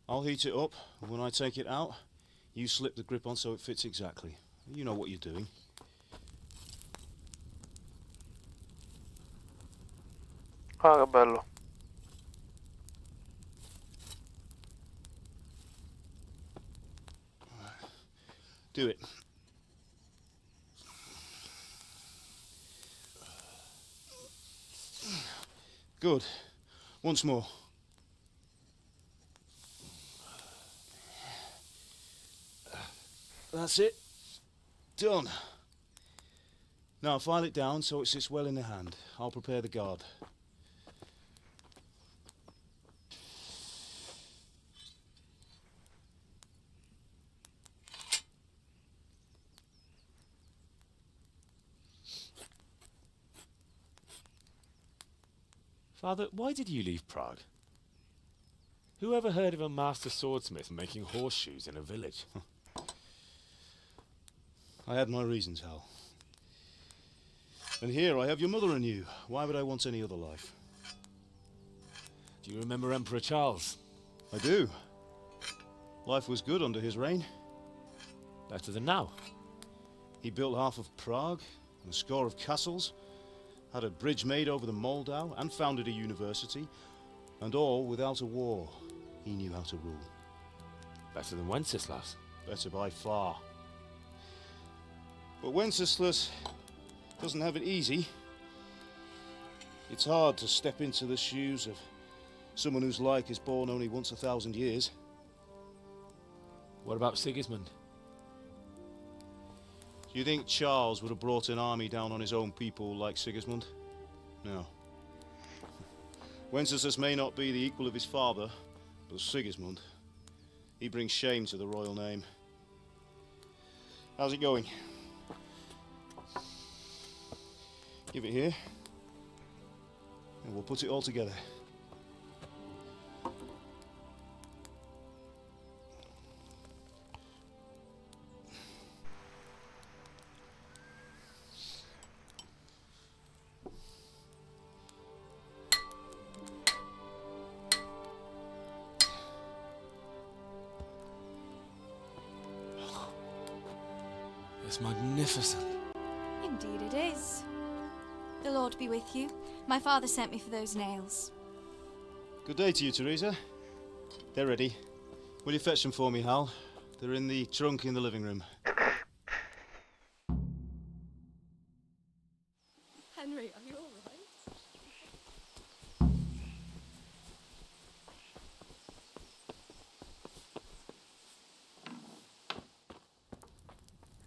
I'll heat it up, and when I take it out, you slip the grip on so it fits exactly. You know what you're doing. Ah, che bello. Do it. Good. Once more. That's it. Done. Now file it down so it sits well in the hand. I'll prepare the guard. Father, why did you leave Prague? Who ever heard of a master swordsmith making horseshoes in a village? I had my reasons, Hal. And here I have your mother and you. Why would I want any other life? Do you remember Emperor Charles? I do. Life was good under his reign. Better than now. He built half of Prague and a score of castles, had a bridge made over the Moldau, and founded a university, and all without a war. He knew how to rule. Better than Wenceslas. Better by far. But Wenceslas doesn't have it easy. It's hard to step into the shoes of someone whose like is born only once 1,000 years. What about Sigismund? Do you think Charles would have brought an army down on his own people like Sigismund? No. Wenceslas may not be the equal of his father, but Sigismund, he brings shame to the royal name. How's it going? Give it here, and we'll put it all together. It's magnificent. Indeed it is. The Lord be with you. My father sent me for those nails. Good day to you, Teresa. They're ready. Will you fetch them for me, Hal? They're in the trunk in the living room. Henry, are you all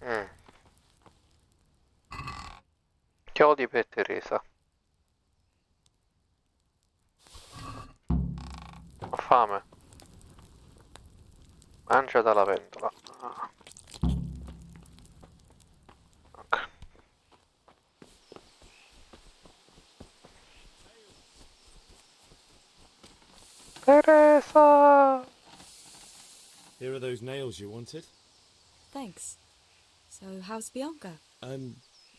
right? Chiodi per Teresa. Ho fame. Mangia dalla pentola. Ah. Ok. Teresa! Here are those nails you wanted. Thanks. So, how's Bianca?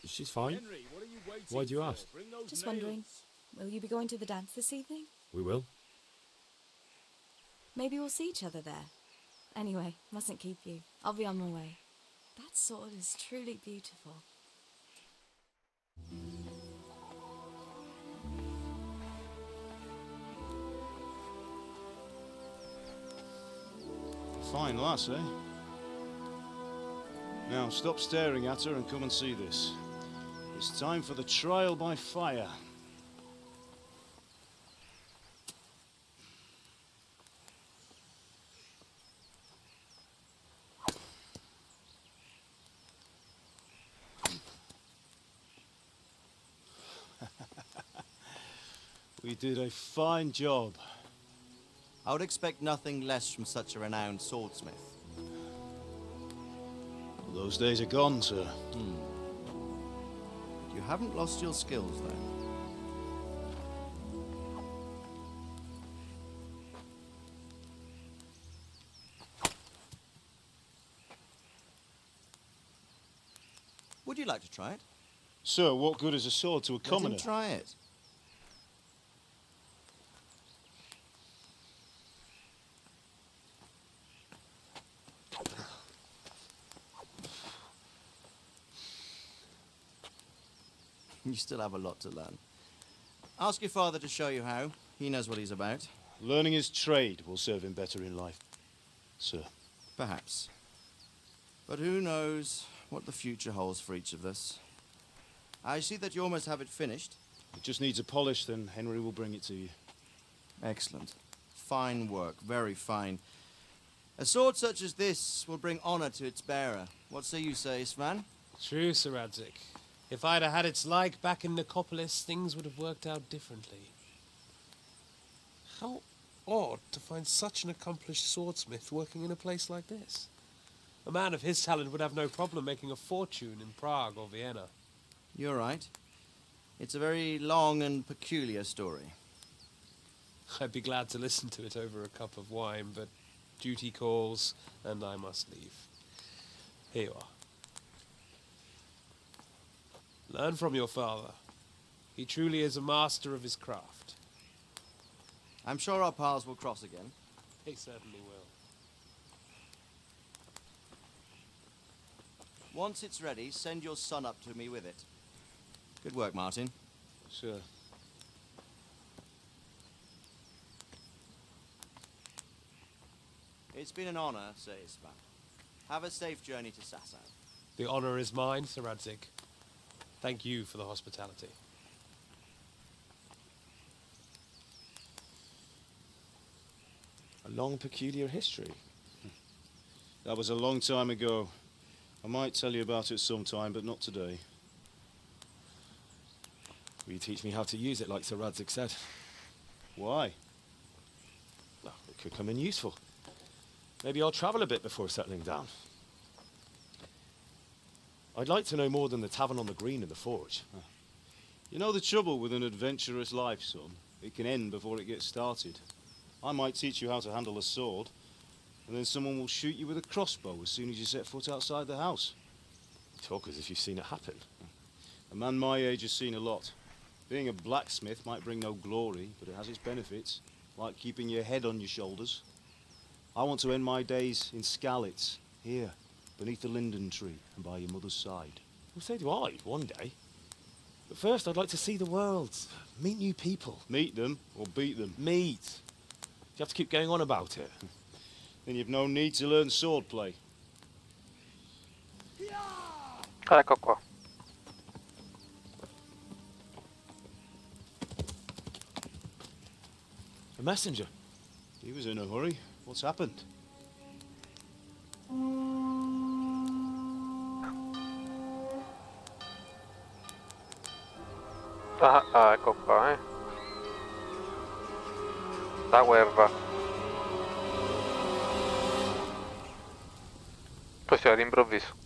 She's fine. Henry, what are you waiting Why do you for? ask? Bring those Just nails. wondering, will you be going to the dance this evening? We will. Maybe we'll see each other there. Anyway, mustn't keep you. I'll be on my way. That sword is truly beautiful. Fine lass, eh? Now, stop staring at her and come and see this. It's time for the trial by fire. We did a fine job. I would expect nothing less from such a renowned swordsmith. Well, those days are gone, sir. You haven't lost your skills, though. Would you like to try it? Sir, what good is a sword to a commoner? Let him try it. You still have a lot to learn. Ask your father to show you how. He knows what he's about. Learning his trade will serve him better in life, sir. Perhaps. But who knows what the future holds for each of us. I see that you almost have it finished. It just needs a polish, then Henry will bring it to you. Excellent. Fine work, very fine. A sword such as this will bring honor to its bearer. What say you, Svan? True, Sir Radzik. If I'd have had its like back in Nicopolis, things would have worked out differently. How odd to find such an accomplished swordsmith working in a place like this. A man of his talent would have no problem making a fortune in Prague or Vienna. You're right. It's a very long and peculiar story. I'd be glad to listen to it over a cup of wine, but duty calls, and I must leave. Here you are. Learn from your father. He truly is a master of his craft. I'm sure our paths will cross again. He certainly will. Once it's ready, send your son up to me with it. Good work, Martin. Sure. It's been an honor, Sir Isvan. Have a safe journey to Sasau. The honor is mine, Sir Radzik. Thank you for the hospitality. A long, peculiar history. That was a long time ago. I might tell you about it sometime, but not today. Will you teach me how to use it like Sir Radzik said? Why? Well, it could come in useful. Maybe I'll travel a bit before settling down. I'd like to know more than the tavern on the green and the forge. You know the trouble with an adventurous life, son? It can end before it gets started. I might teach you how to handle a sword, and then someone will shoot you with a crossbow as soon as you set foot outside the house. You talk as if you've seen it happen. A man my age has seen a lot. Being a blacksmith might bring no glory, but it has its benefits, like keeping your head on your shoulders. I want to end my days in Skalitz, here, beneath the linden tree and by your mother's side. Well, so do I, one day. But first, I'd like to see the world, meet new people. Meet them or beat them? Meet. Do you have to keep going on about it? Then you've no need to learn swordplay. Ecco qua. A messenger. He was in a hurry. What's happened? Ah, ecco qua, La guerra. Così all'improvviso.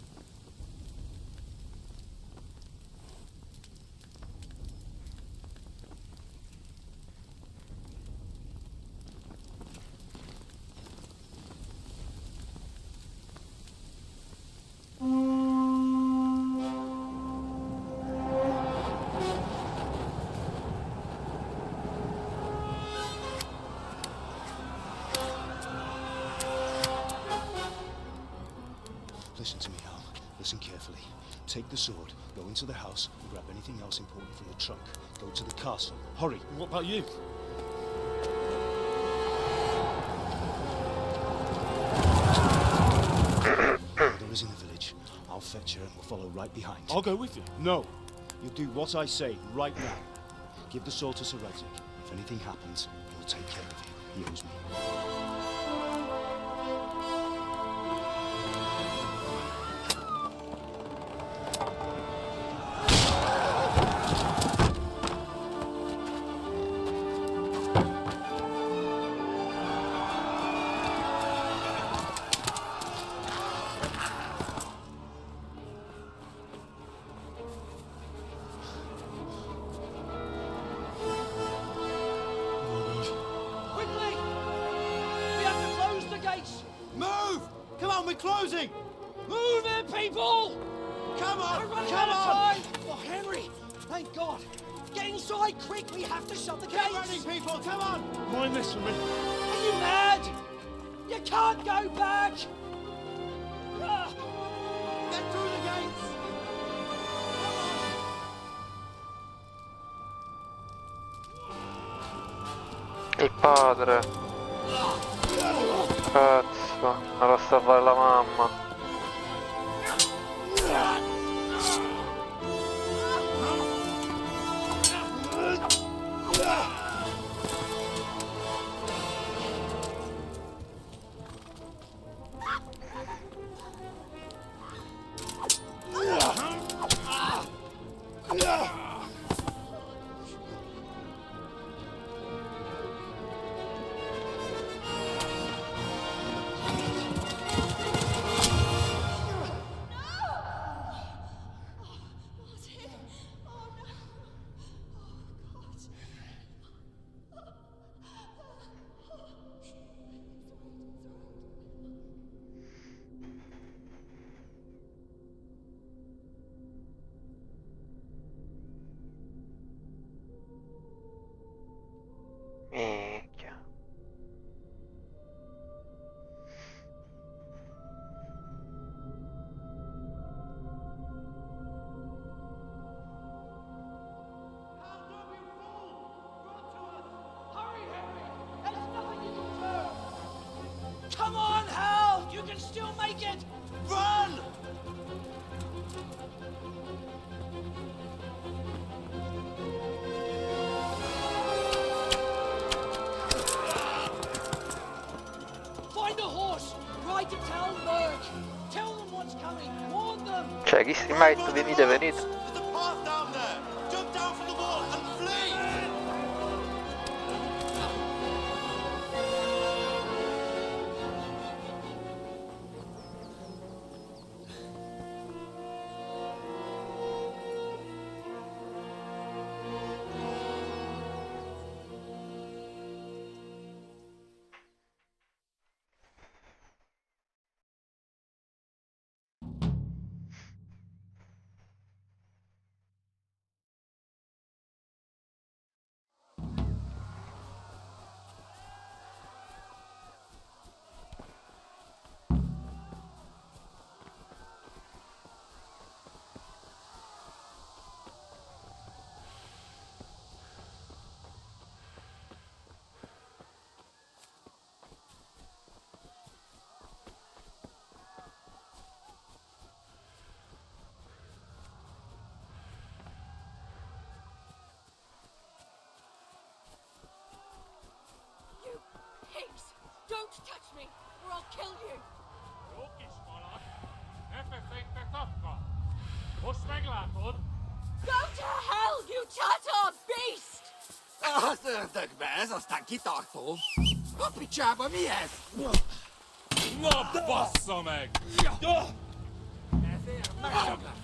Listen to me, Hal. Listen carefully. Take the sword, go into the house, and grab anything else important from the trunk. Go to the castle. Hurry! What about you? Mother is in the village. I'll fetch her and we'll follow right behind. I'll go with you. No! You'll do what I say right now. Give the sword to Sir Radzik. If anything happens, he'll take care of you. He owes me. Quickly! We have to close the gates! Move! Come on, we're closing! Move it, people! Come on! We're running Come out of on! time! Oh, Henry! Thank God! Get inside, quick! We have to shut the gates! Get running, people! Come on! Mind this for me. Are you mad? You can't go back! Ah! Get through the gates! Il padre. Cazzo, andrà a salvare la mamma. Minchia. Come on, Hal! You can still make it! Run! Find a horse! Ride to Talberg! Tell them what's coming! Warn them! Cioè, chi si mai venite, venite. There's a path down there! Jump down from the wall and flee! Pigs! Don't touch me, or I'll kill you! Go to hell, you Tatar beast! Ez aztán kitartó. A picsába mi ez? Na bassza meg! Ezért megöblek.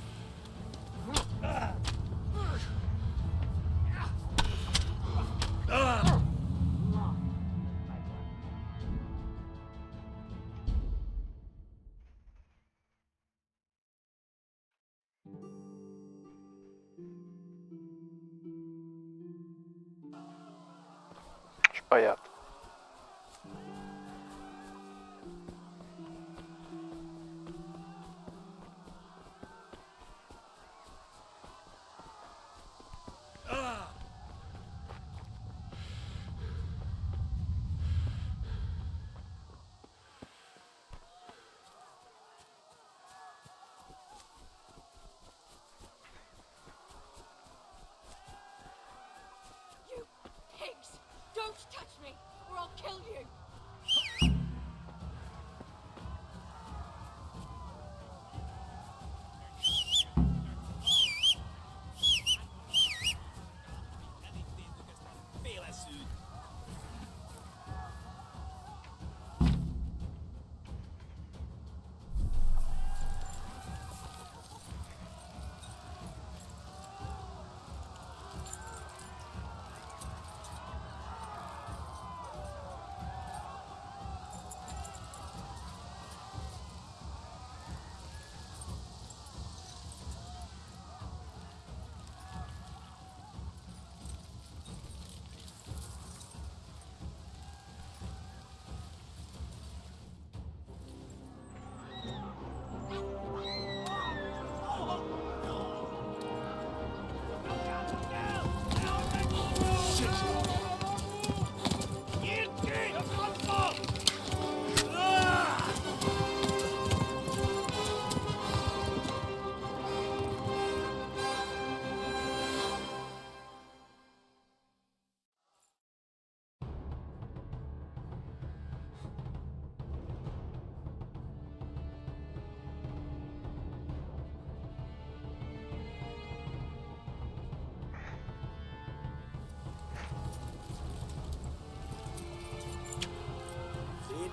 Sbagliato.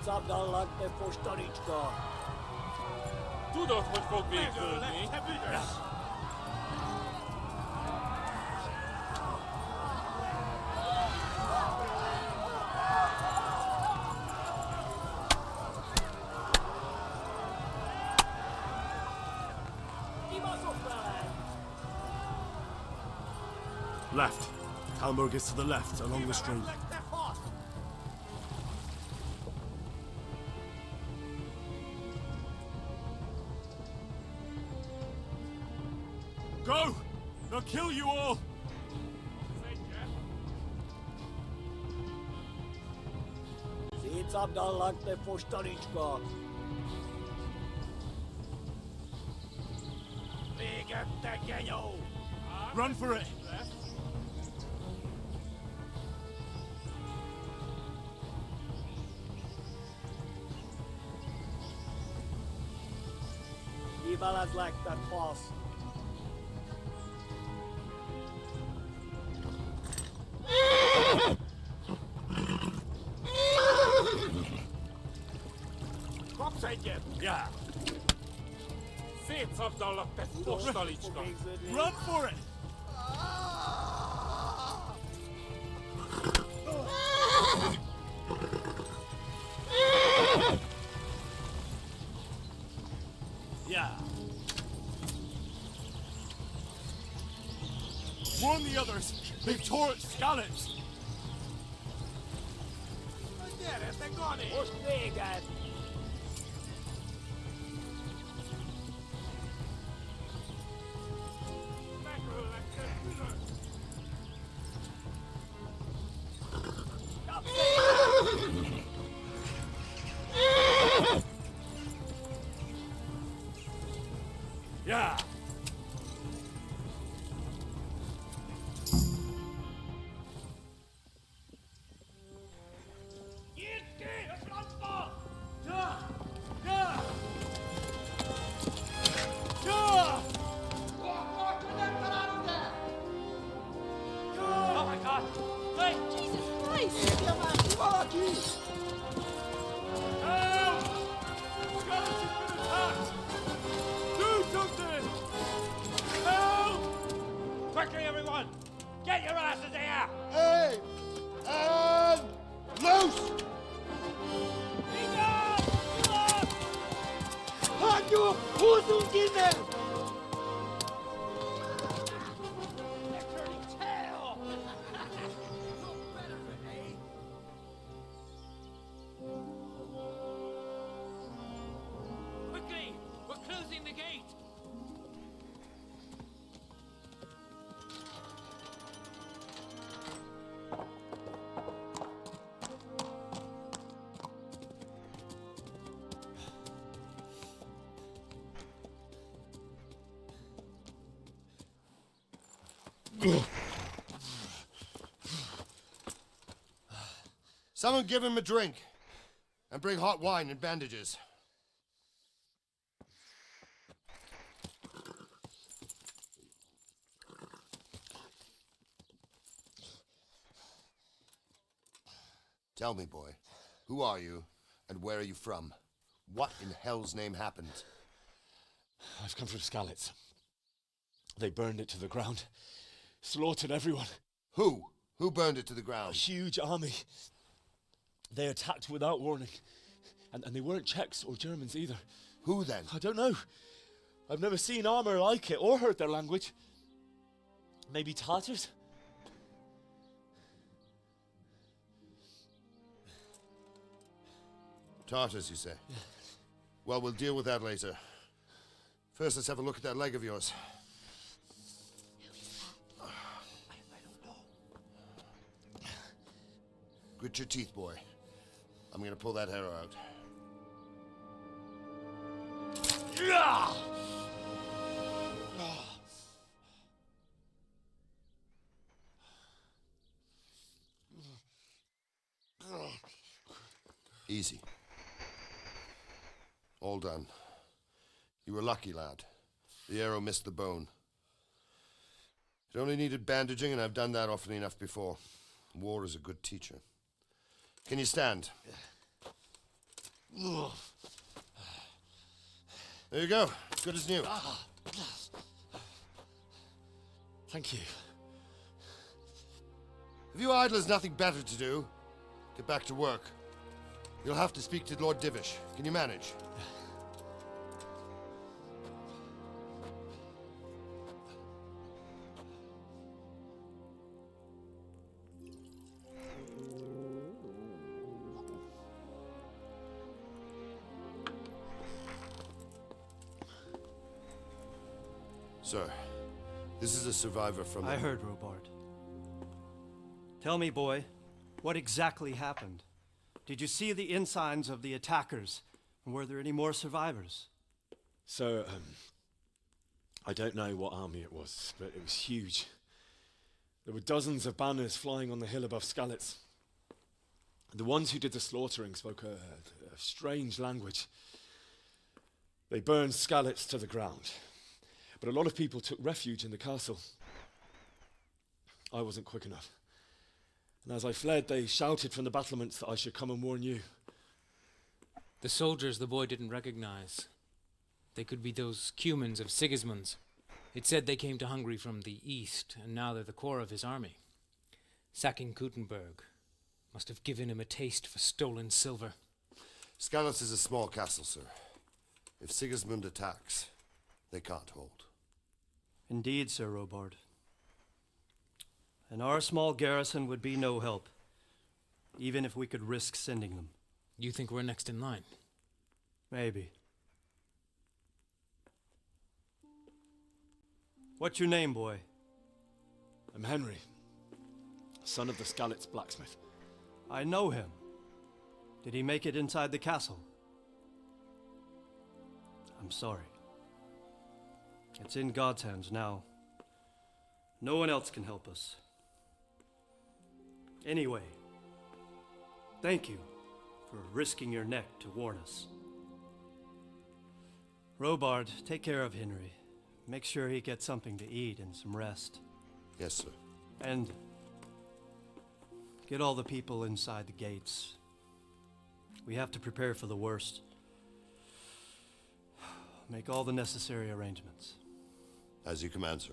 Abdallante Postanichka. Tudod, hogy fog végződni. Left. Talmberg is to the left, along the stream. Go! They'll kill you all! Szétsz Abdallante Postanichka. Végette, genyó! Run for it! Kivelezlek, te fasz! Kapsz egyet! Ja! Szétszabdallak, te postalicska! Run for it! Yeah. Warn the others! They've tore its scallops! Gyere, te Gani! Most véged! Megöllek, te bűnös! Yeah! Oh my God! Hey! Jesus Christ! Help! Skeleton's been attacked! Do something! Help! Quickly, everyone! Get your asses here! Hey! And loose! Hagyjuk! Húzzunk innen! Quickly! We're closing the gate! Someone give him a drink. And bring hot wine and bandages. Tell me, boy, who are you and where are you from? What in hell's name happened? I've come from Skalitz. They burned it to the ground. Slaughtered everyone. Who? Who burned it to the ground? A huge army. They attacked without warning. And they weren't Czechs or Germans either. Who then? I don't know. I've never seen armor like it or heard their language. Maybe Tatars? Tartars, you say? Yeah. Well, we'll deal with that later. First, let's have a look at that leg of yours. Grit your teeth, boy. I'm gonna pull that arrow out. Easy. All done. You were lucky, lad. The arrow missed the bone. It only needed bandaging, and I've done that often enough before. War is a good teacher. Can you stand? There you go. Good as new. Thank you. If you idlers nothing better to do, get back to work. You'll have to speak to Lord Divish. Can you manage? Sir, this is a survivor from I heard, Robard. Tell me, boy, what exactly happened? Did you see the ensigns of the attackers? And were there any more survivors? So, I don't know what army it was, but it was huge. There were dozens of banners flying on the hill above Skalitz. The ones who did the slaughtering spoke a strange language. They burned Skalitz to the ground. But a lot of people took refuge in the castle. I wasn't quick enough. And as I fled, they shouted from the battlements that I should come and warn you. The soldiers the boy didn't recognize. They could be those Cumans of Sigismund's. It said they came to Hungary from the east, and now they're the core of his army. Sacking Kuttenberg must have given him a taste for stolen silver. Skalitz is a small castle, sir. If Sigismund attacks, they can't hold. Indeed, Sir Robard. And our small garrison would be no help, even if we could risk sending them. You think we're next in line? Maybe. What's your name, boy? I'm Henry, son of the Skalitz blacksmith. I know him. Did he make it inside the castle? I'm sorry. It's in God's hands now. No one else can help us. Anyway, thank you for risking your neck to warn us. Robard, take care of Henry. Make sure he gets something to eat and some rest. Yes, sir. And get all the people inside the gates. We have to prepare for the worst. Make all the necessary arrangements. As you command, sir.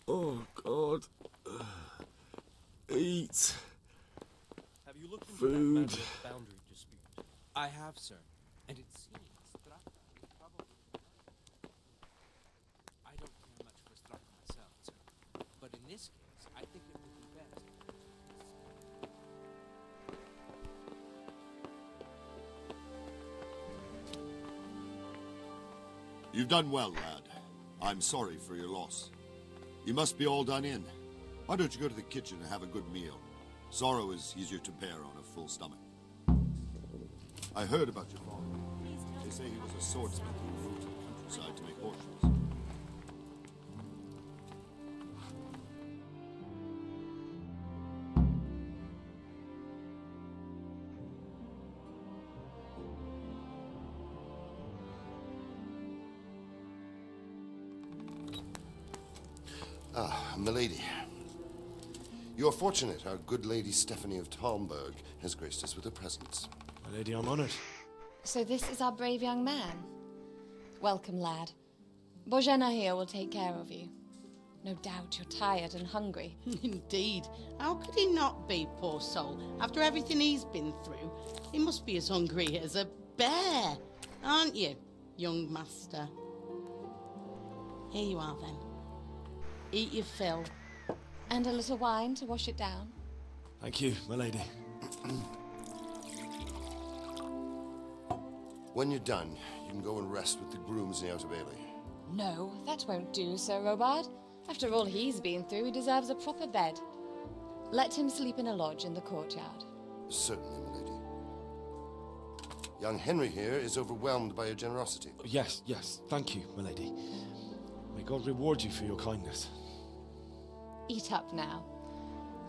Oh, God. Eat. Have you looked into Food. that boundary dispute? I have, sir. And it seems Strata is probably... I don't care much for Strata myself, sir. But in this case, I think it would be best. You've done well, lad. I'm sorry for your loss. You must be all done in. Why don't you go to the kitchen and have a good meal? Sorrow is easier to bear on a full stomach. I heard about your father. They say he was a swordsmith who moved to the countryside to make horseshoes. Ah, milady. You are fortunate our good lady Stephanie of Talmberg has graced us with her presence. My lady, I'm honored. So this is our brave young man. Welcome, lad. Bojena here will take care of you. No doubt you're tired and hungry. Indeed. How could he not be, poor soul? After everything he's been through, he must be as hungry as a bear, aren't you, young master? Here you are, then. Eat your fill. And a little wine to wash it down. Thank you, my lady. When you're done, you can go and rest with the grooms in the Outer Bailey. No, that won't do, Sir Robard. After all he's been through, he deserves a proper bed. Let him sleep in a lodge in the courtyard. Certainly, my lady. Young Henry here is overwhelmed by your generosity. Yes, yes, thank you, my lady. May God reward you for your kindness. Eat up now.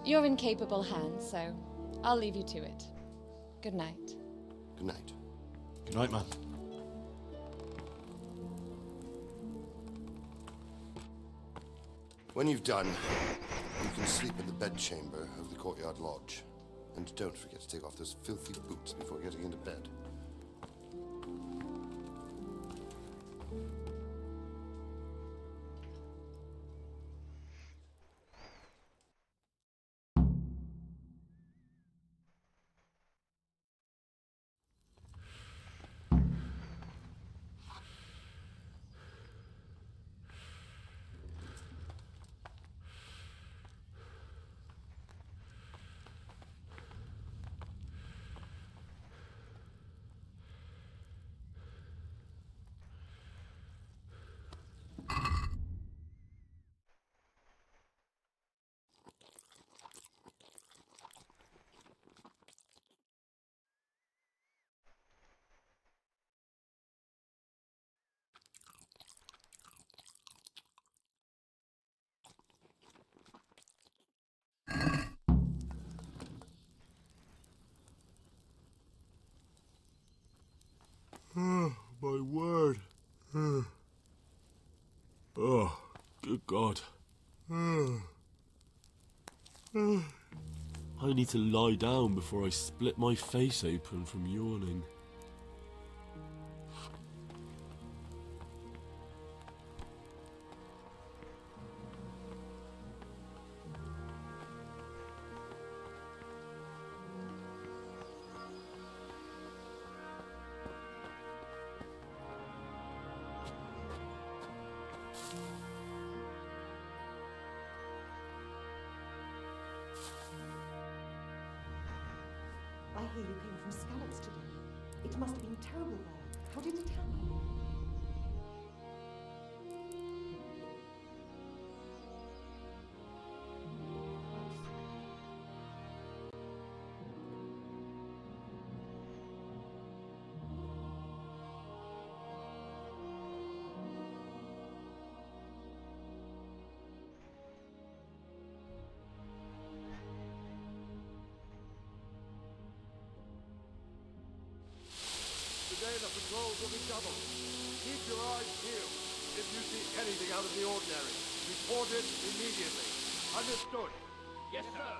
You're in capable hands, so I'll leave you to it. Good night. Good night. Good night, man. When you've done, you can sleep in the bedchamber of the courtyard lodge. And don't forget to take off those filthy boots before getting into bed. Oh, my word. Oh, good God. I need to lie down before I split my face open from yawning. I hear you came from Skalitz today. It must have been terrible there. How did it happen? Today the patrols will be doubled. Keep your eyes peeled. If you see anything out of the ordinary, report it immediately. Understood? Yes, sir.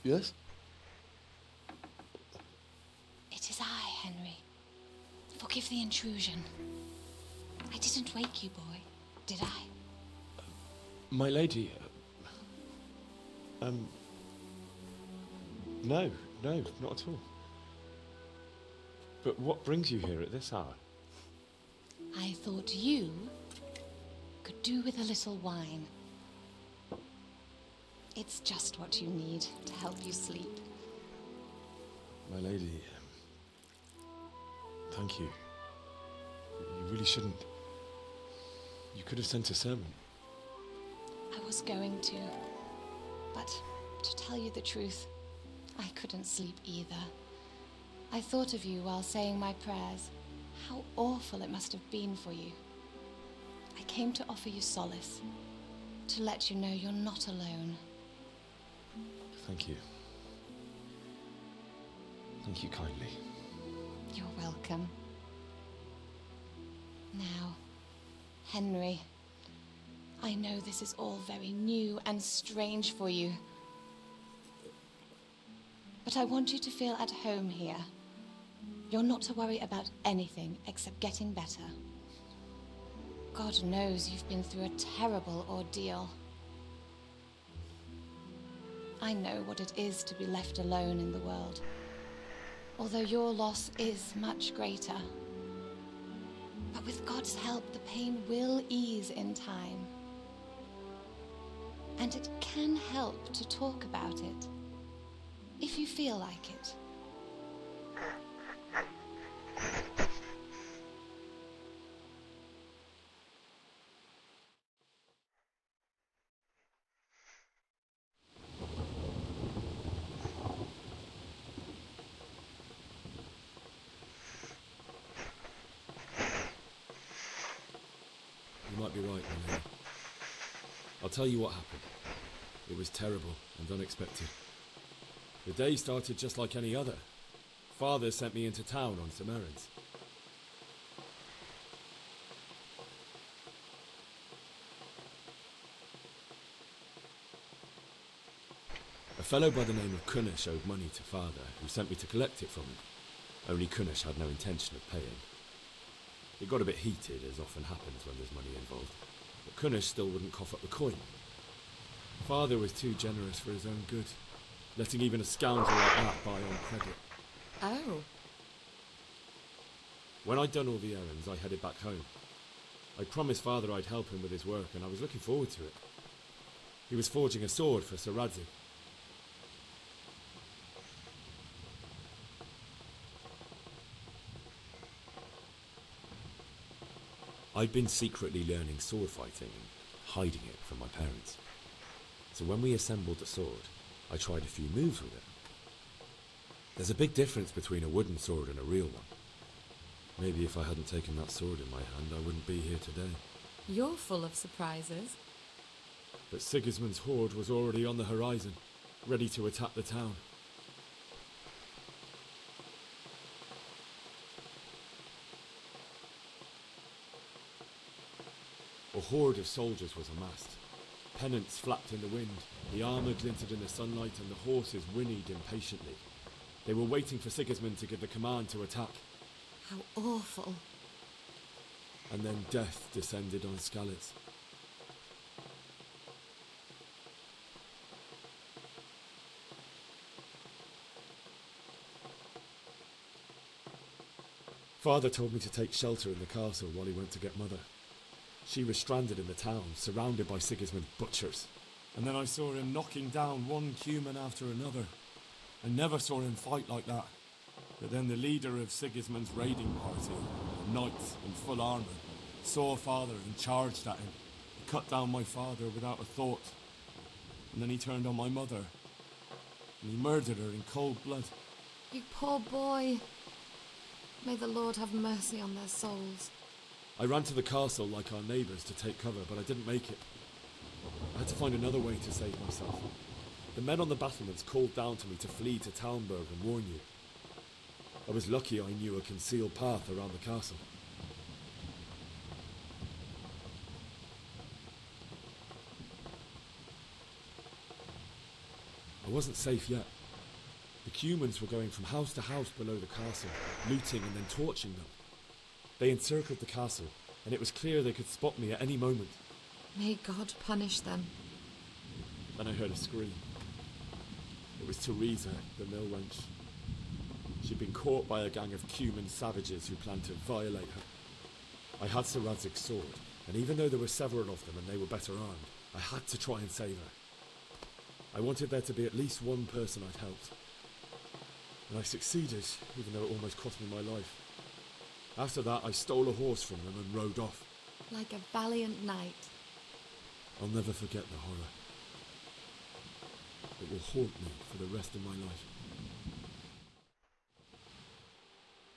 Yes? It is I, Henry. Forgive the intrusion. I didn't wake you, boy, did I? My lady, no, not at all. But what brings you here at this hour? I thought you could do with a little wine. It's just what you need to help you sleep. My lady, thank you. You really shouldn't. You could have sent a sermon. I was going to, but to tell you the truth, I couldn't sleep either. I thought of you while saying my prayers. How awful it must have been for you. I came to offer you solace, to let you know you're not alone. Thank you. Thank you kindly. You're welcome. Now, Henry, I know this is all very new and strange for you, but I want you to feel at home here. You're not to worry about anything except getting better. God knows you've been through a terrible ordeal. I know what it is to be left alone in the world. although your loss is much greater. But with God's help, the pain will ease in time. And it can help to talk about it, if you feel like it. You might be right, my lady. I'll tell you what happened. It was terrible and unexpected. The day started just like any other. Father sent me into town on some errands. A fellow by the name of Kunnish owed money to Father, who sent me to collect it from him. Only Kunnish had no intention of paying. It got a bit heated, as often happens when there's money involved, but Kunnish still wouldn't cough up the coin. Father was too generous for his own good, letting even a scoundrel like that buy on credit. Oh. When I'd done all the errands, I headed back home. I promised Father I'd help him with his work, and I was looking forward to it. He was forging a sword for Sir Radzig. I'd been secretly learning sword fighting and hiding it from my parents. So when we assembled the sword, I tried a few moves with it. There's a big difference between a wooden sword and a real one. Maybe if I hadn't taken that sword in my hand, I wouldn't be here today. You're full of surprises. But Sigismund's horde was already on the horizon, ready to attack the town. A horde of soldiers was amassed. Pennants flapped in the wind, the armour glinted in the sunlight, and the horses whinnied impatiently. They were waiting for Sigismund to give the command to attack. How awful. And then death descended on Skalitz. Father told me to take shelter in the castle while he went to get Mother. She was stranded in the town, surrounded by Sigismund's butchers. And then I saw him knocking down one human after another. I never saw him fight like that. But then the leader of Sigismund's raiding party, a knight in full armour, saw Father and charged at him. He cut down my father without a thought. And then he turned on my mother. And he murdered her in cold blood. You poor boy. May the Lord have mercy on their souls. I ran to the castle like our neighbours to take cover, but I didn't make it. I had to find another way to save myself. The men on the battlements called down to me to flee to Talmberg and warn you. I was lucky I knew a concealed path around the castle. I wasn't safe yet. The humans were going from house to house below the castle, looting and then torching them. They encircled the castle, and it was clear they could spot me at any moment. May God punish them. Then I heard a scream. It was Teresa, the mill wench. She'd been caught by a gang of Cuman savages who planned to violate her. I had Sir Radzig's sword, and even though there were several of them and they were better armed, I had to try and save her. I wanted there to be at least one person I'd helped. And I succeeded, even though it almost cost me my life. After that, I stole a horse from them and rode off. Like a valiant knight. I'll never forget the horror. It will haunt me for the rest of my life.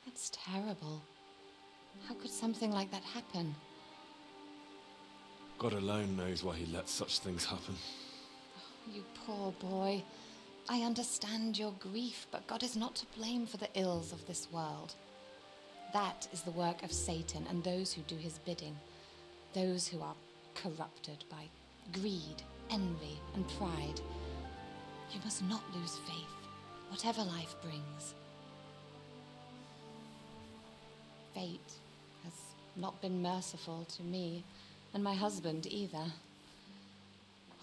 That's terrible. How could something like that happen? God alone knows why he lets such things happen. Oh, you poor boy. I understand your grief, but God is not to blame for the ills of this world. That is the work of Satan and those who do his bidding. Those who are corrupted by greed, envy, and pride. You must not lose faith, whatever life brings. Fate has not been merciful to me, and my husband either.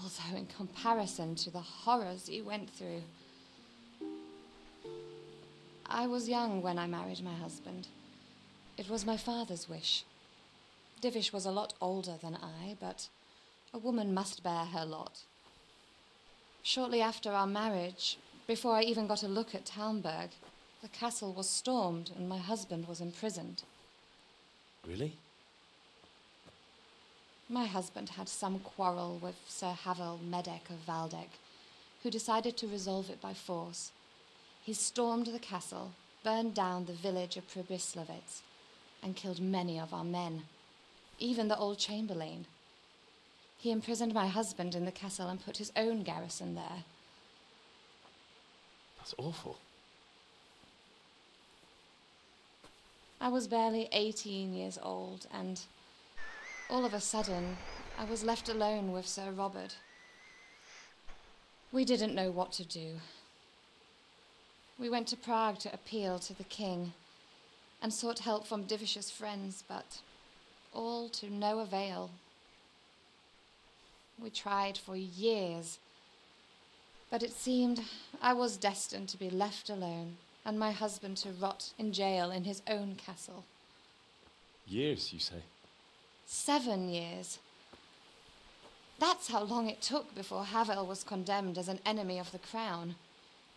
Although in comparison to the horrors you went through, I was young when I married my husband. It was my father's wish. Divish was a lot older than I, but a woman must bear her lot. Shortly after our marriage, before I even got a look at Talmberg, the castle was stormed and my husband was imprisoned. Really? My husband had some quarrel with Sir Havel Medek of Valdek, who decided to resolve it by force. He stormed the castle, burned down the village of Pribyslavitz, and killed many of our men, even the old chamberlain. He imprisoned my husband in the castle and put his own garrison there. That's awful. I was barely 18 years old, and all of a sudden, I was left alone with Sir Robert. We didn't know what to do. We went to Prague to appeal to the king and sought help from Divish's friends, but all to no avail. We tried for years, but it seemed I was destined to be left alone and my husband to rot in jail in his own castle. Years, you say? 7 years. That's how long it took before Havel was condemned as an enemy of the crown.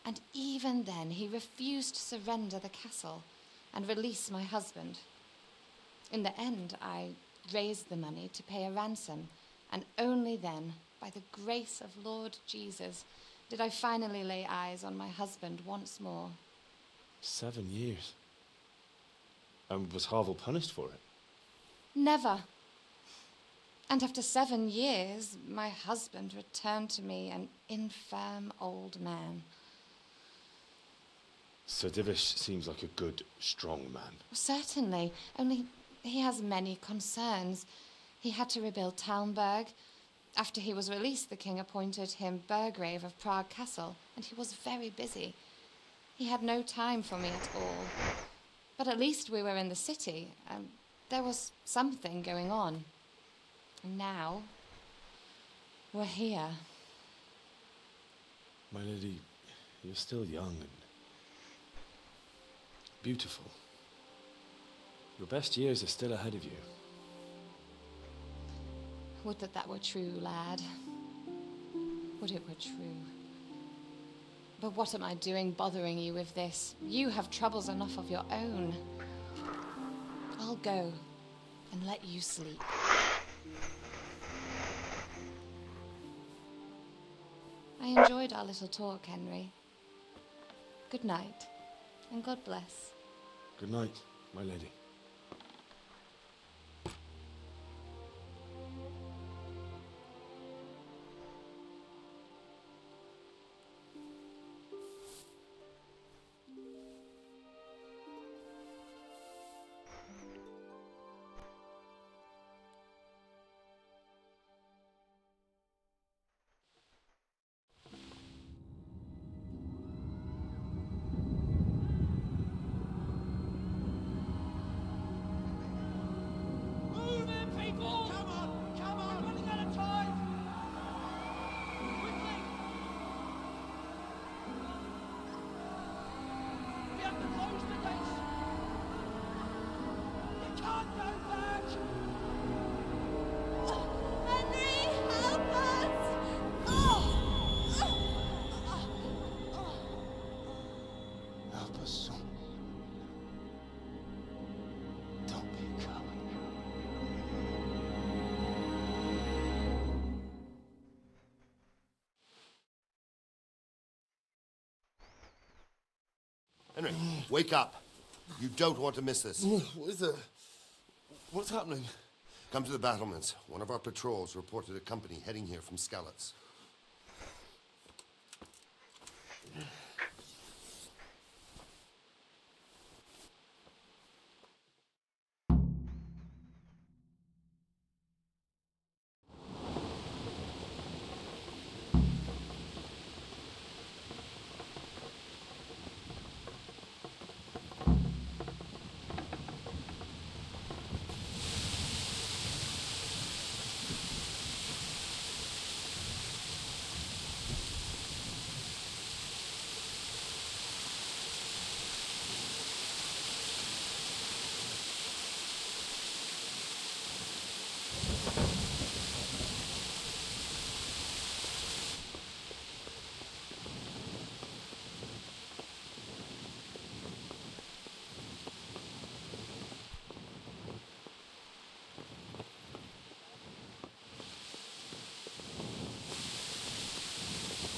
And even then, he refused to surrender the castle and release my husband. In the end, I raised the money to pay a ransom, and only then, by the grace of Lord Jesus, did I finally lay eyes on my husband once more. 7 years. And was Havel punished for it? Never. And after 7 years, my husband returned to me an infirm old man. Sir Divish seems like a good, strong man. Certainly, only he has many concerns. He had to rebuild Talmberg. After he was released, the king appointed him Burgrave of Prague Castle, and he was very busy. He had no time for me at all. But at least we were in the city, and there was something going on. And now, we're here. My lady, you're still young and beautiful. Your best years are still ahead of you. Would that that were true, lad. Would it were true. But what am I doing bothering you with this? You have troubles enough of your own. I'll go and let you sleep. I enjoyed our little talk, Henry. Good night, and God bless. Good night, my lady. Henry, wake up. You don't want to miss this. What is it? What's happening? Come to the battlements. One of our patrols reported a company heading here from Skalitz.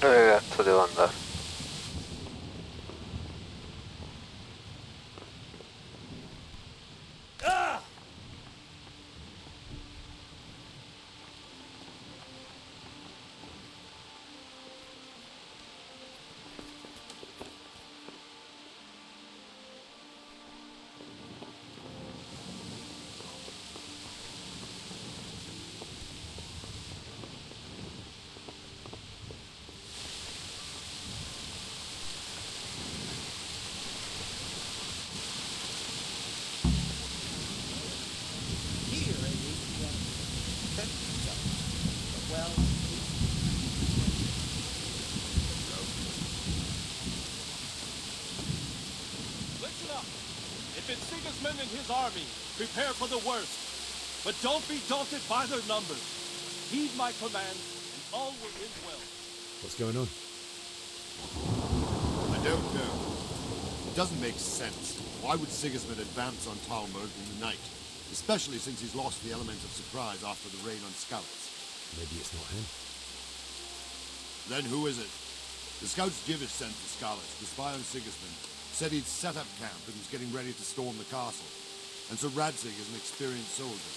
Dove cazzo devo andare? Well, Listen up. If it's Sigismund and his army, prepare for the worst. But don't be daunted by their numbers. Heed my command, and all will end well. What's going on? I don't know. It doesn't make sense. Why would Sigismund advance on Talmberg in the night? Especially since he's lost the element of surprise after the raid on Skalitz. Maybe it's not him. Then who is it? The scouts Jivish sent to Skalitz to spy on Sigismund said he'd set up camp and was getting ready to storm the castle. And so Radzig is an experienced soldier.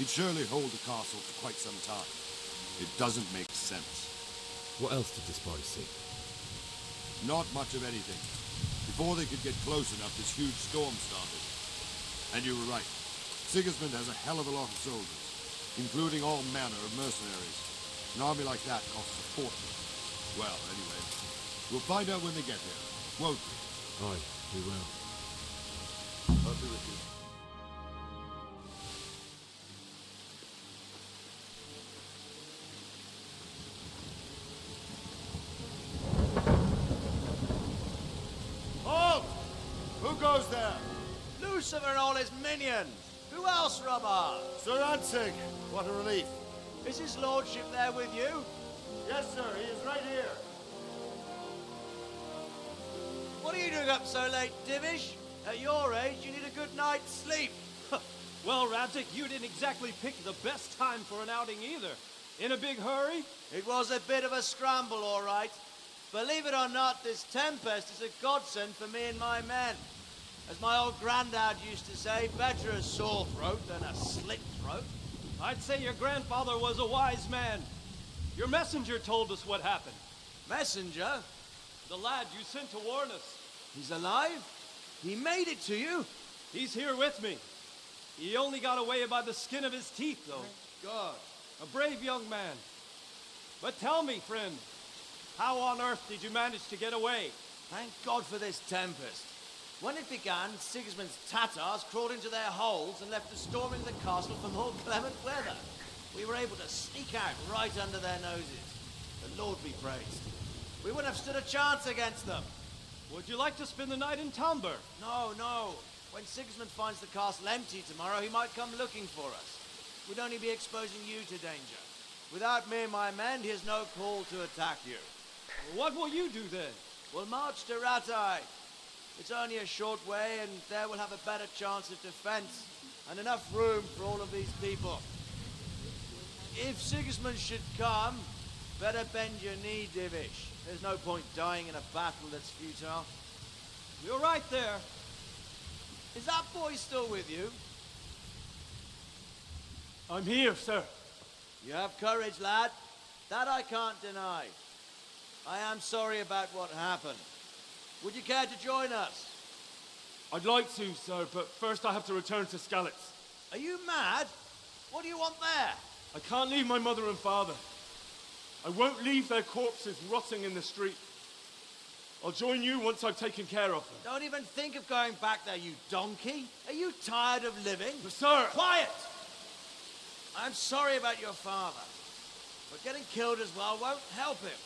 He'd surely hold the castle for quite some time. It doesn't make sense. What else did the spies see? Not much of anything. Before they could get close enough, this huge storm started. And you were right. Sigismund has a hell of a lot of soldiers, including all manner of mercenaries. An army like that costs a fortune. Well, anyway, we'll find out when they get here, won't we? Aye, we will. I'll be with you. Halt! Who goes there? Lucifer and all his minions. Who else, Robert? Sir Radzig. What a relief. Is his lordship there with you? Yes, sir. He is right here. What are you doing up so late, Divish? At your age, you need a good night's sleep. Well, Radzig, you didn't exactly pick the best time for an outing either. In a big hurry? It was a bit of a scramble, all right. Believe it or not, this tempest is a godsend for me and my men. As my old granddad used to say, better a sore throat than a slit throat. I'd say your grandfather was a wise man. Your messenger told us what happened. Messenger? The lad you sent to warn us. He's alive? He made it to you? He's here with me. He only got away by the skin of his teeth, though. Thank God. A brave young man. But tell me, friend, how on earth did you manage to get away? Thank God for this tempest. When it began, Sigismund's Tatars crawled into their holes and left us storming the castle for more clement weather. We were able to sneak out right under their noses. The Lord be praised. We wouldn't have stood a chance against them. Would you like to spend the night in Talmberg? No, no. When Sigismund finds the castle empty tomorrow, he might come looking for us. We'd only be exposing you to danger. Without me and my men, he has no call to attack you. What will you do then? We'll march to Ratai. It's only a short way, and there we'll have a better chance of defense, and enough room for all of these people. If Sigismund should come, better bend your knee, Divish. There's no point dying in a battle that's futile. You're right there. Is that boy still with you? I'm here, sir. You have courage, lad. That I can't deny. I am sorry about what happened. Would you care to join us? I'd like to, sir, but first I have to return to Skalitz. Are you mad? What do you want there? I can't leave my mother and father. I won't leave their corpses rotting in the street. I'll join you once I've taken care of them. Don't even think of going back there, you donkey. Are you tired of living? But sir! Quiet! I'm sorry about your father, but getting killed as well won't help him.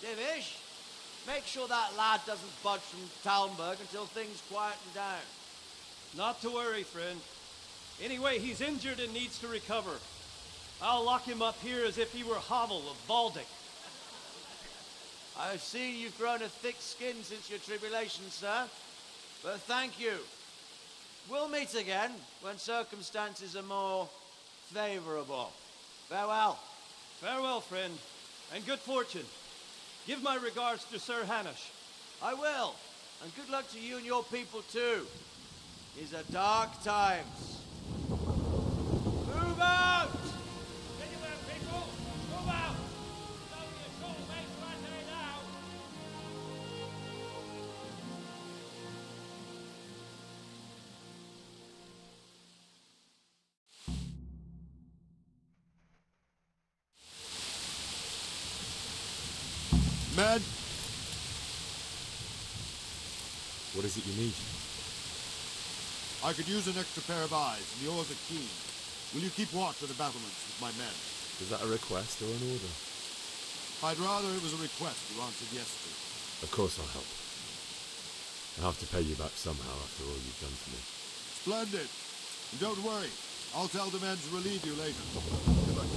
Divish, make sure that lad doesn't budge from Talmberg until things quieten down. Not to worry, friend. Anyway, he's injured and needs to recover. I'll lock him up here as if he were Hovel of Baldic. I've seen you've grown a thick skin since your tribulation, sir. But thank you. We'll meet again when circumstances are more favorable. Farewell. Farewell, friend, and good fortune. Give my regards to Sir Hanush. I will. And good luck to you and your people, too. These are dark times. Move out! Anywhere, people! Move out! It's only a short way to Athay now! Men! What is it you need? I could use an extra pair of eyes, and yours are keen. Will you keep watch of the battlements with my men? Is that a request or an order? I'd rather it was a request you answered yes to. Of course I'll help. I'll have to pay you back somehow after all you've done for me. Splendid. And don't worry. I'll tell the men to relieve you later. Good luck.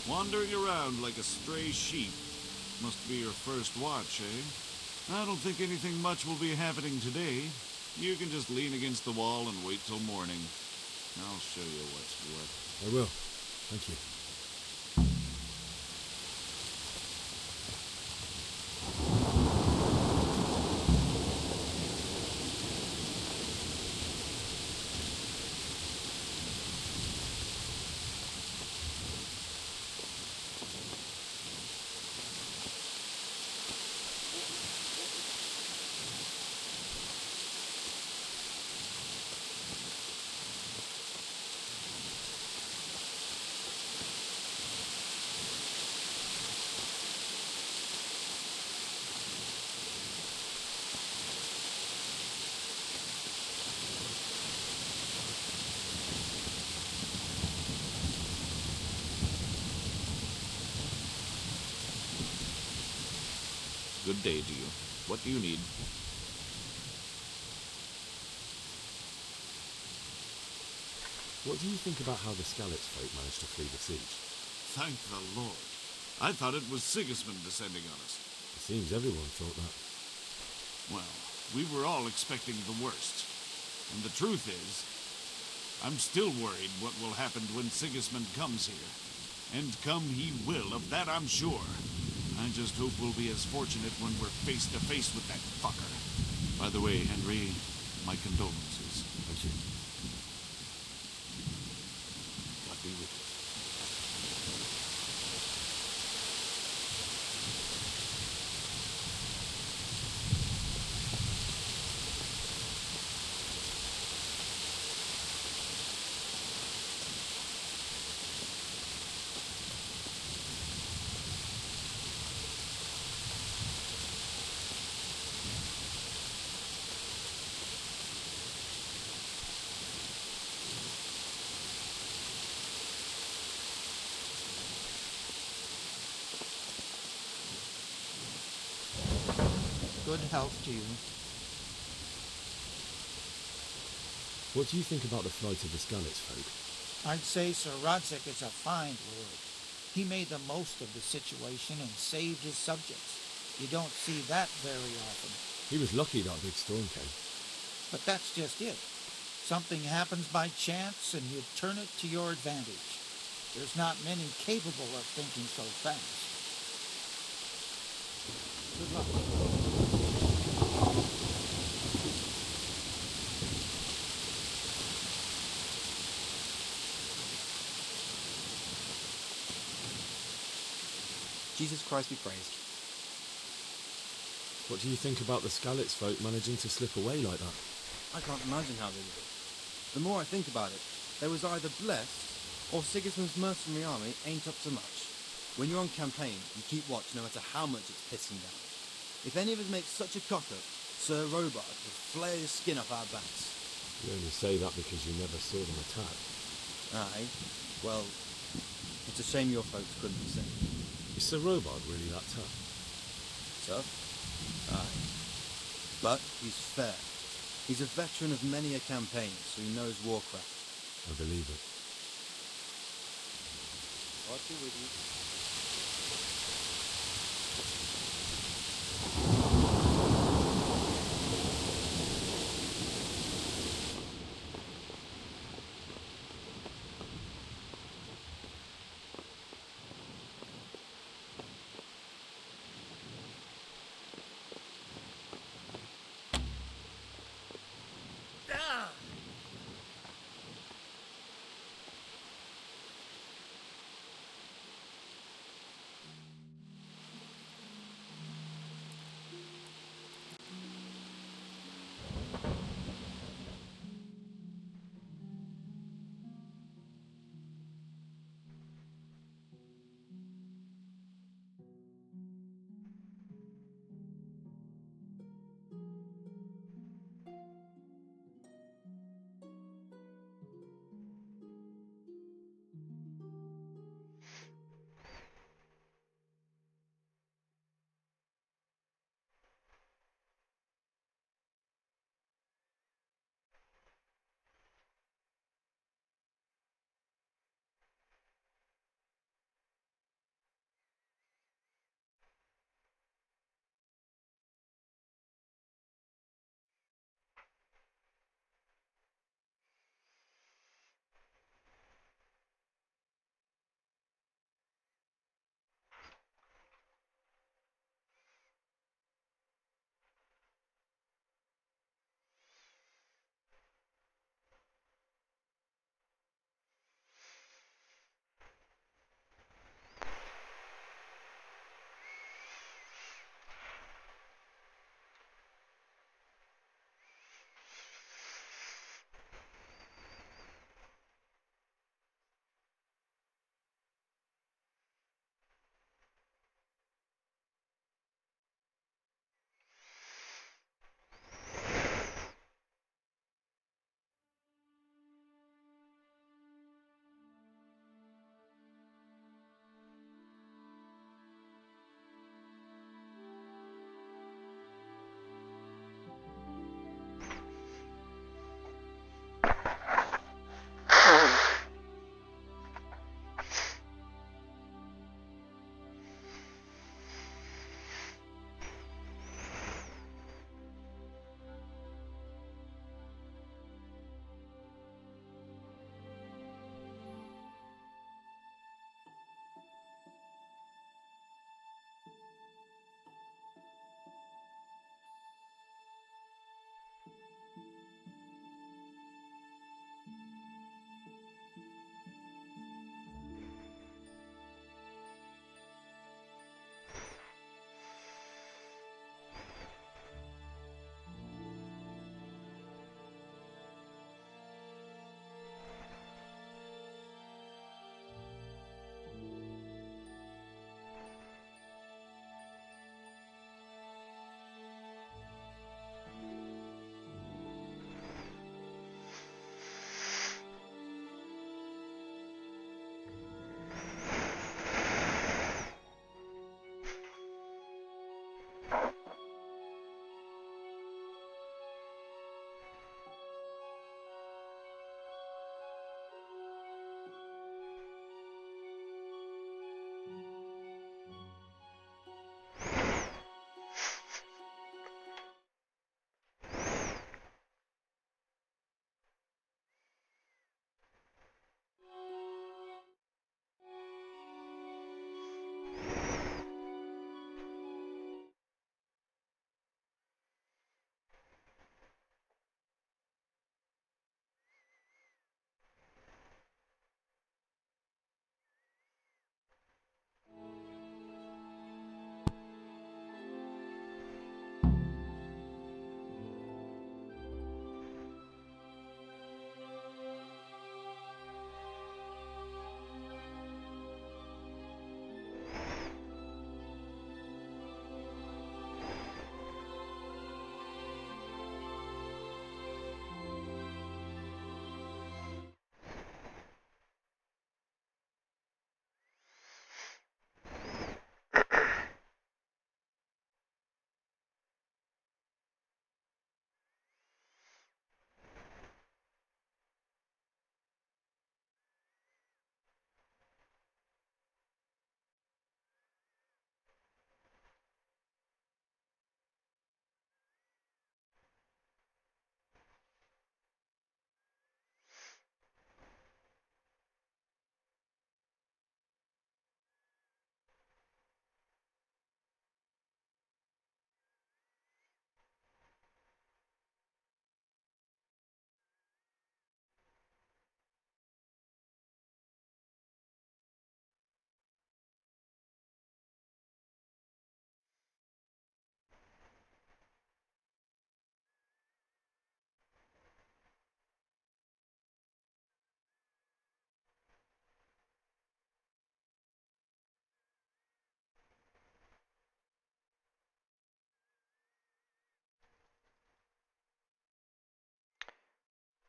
Wandering around like a stray sheep. Must be your first watch, eh? I don't think anything much will be happening today. You can just lean against the wall and wait till morning. I'll show you what's what. I will. Thank you. Good day to you. What do you need? What do you think about how the Skalitz folk managed to flee the siege? Thank the Lord. I thought it was Sigismund descending on us. It seems everyone thought that. Well, we were all expecting the worst. And the truth is, I'm still worried what will happen when Sigismund comes here. And come he will, of that I'm sure. I just hope we'll be as fortunate when we're face to face with that fucker. By the way, Henry, my condolences. Thank you. God be with you. Good health to you. What do you think about the flight of the Skalitz folk? I'd say Sir Rodzik is a fine lord. He made the most of the situation and saved his subjects. You don't see that very often. He was lucky that big storm came. But that's just it. Something happens by chance and you turn it to your advantage. There's not many capable of thinking so fast. Good luck. Jesus Christ be praised. What do you think about the Skalitz folk managing to slip away like that? I can't imagine how they did it. The more I think about it, they was either blessed, or Sigismund's mercenary army ain't up to much. When you're on campaign, you keep watch no matter how much it's pissing down. If any of us make such a cock-up, Sir Robard will flare his skin off our backs. You only say that because you never saw them attack. Aye, well, it's a shame your folks couldn't be saved. Is Sir Robard really that tough? Tough? Aye. But he's fair. He's a veteran of many a campaign, so he knows warcraft. I believe it. God be with you.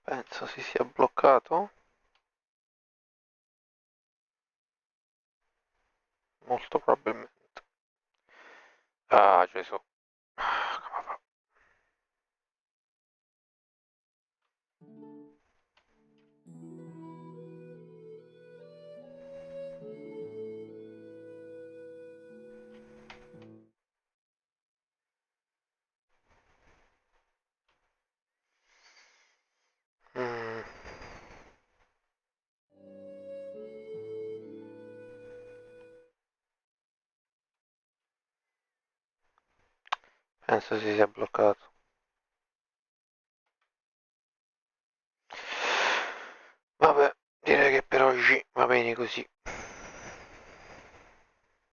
Penso si sia bloccato. Molto probabilmente. Ah, Gesù. Come fa? Mm. Penso si sia bloccato. Vabbè, direi che per oggi va bene così.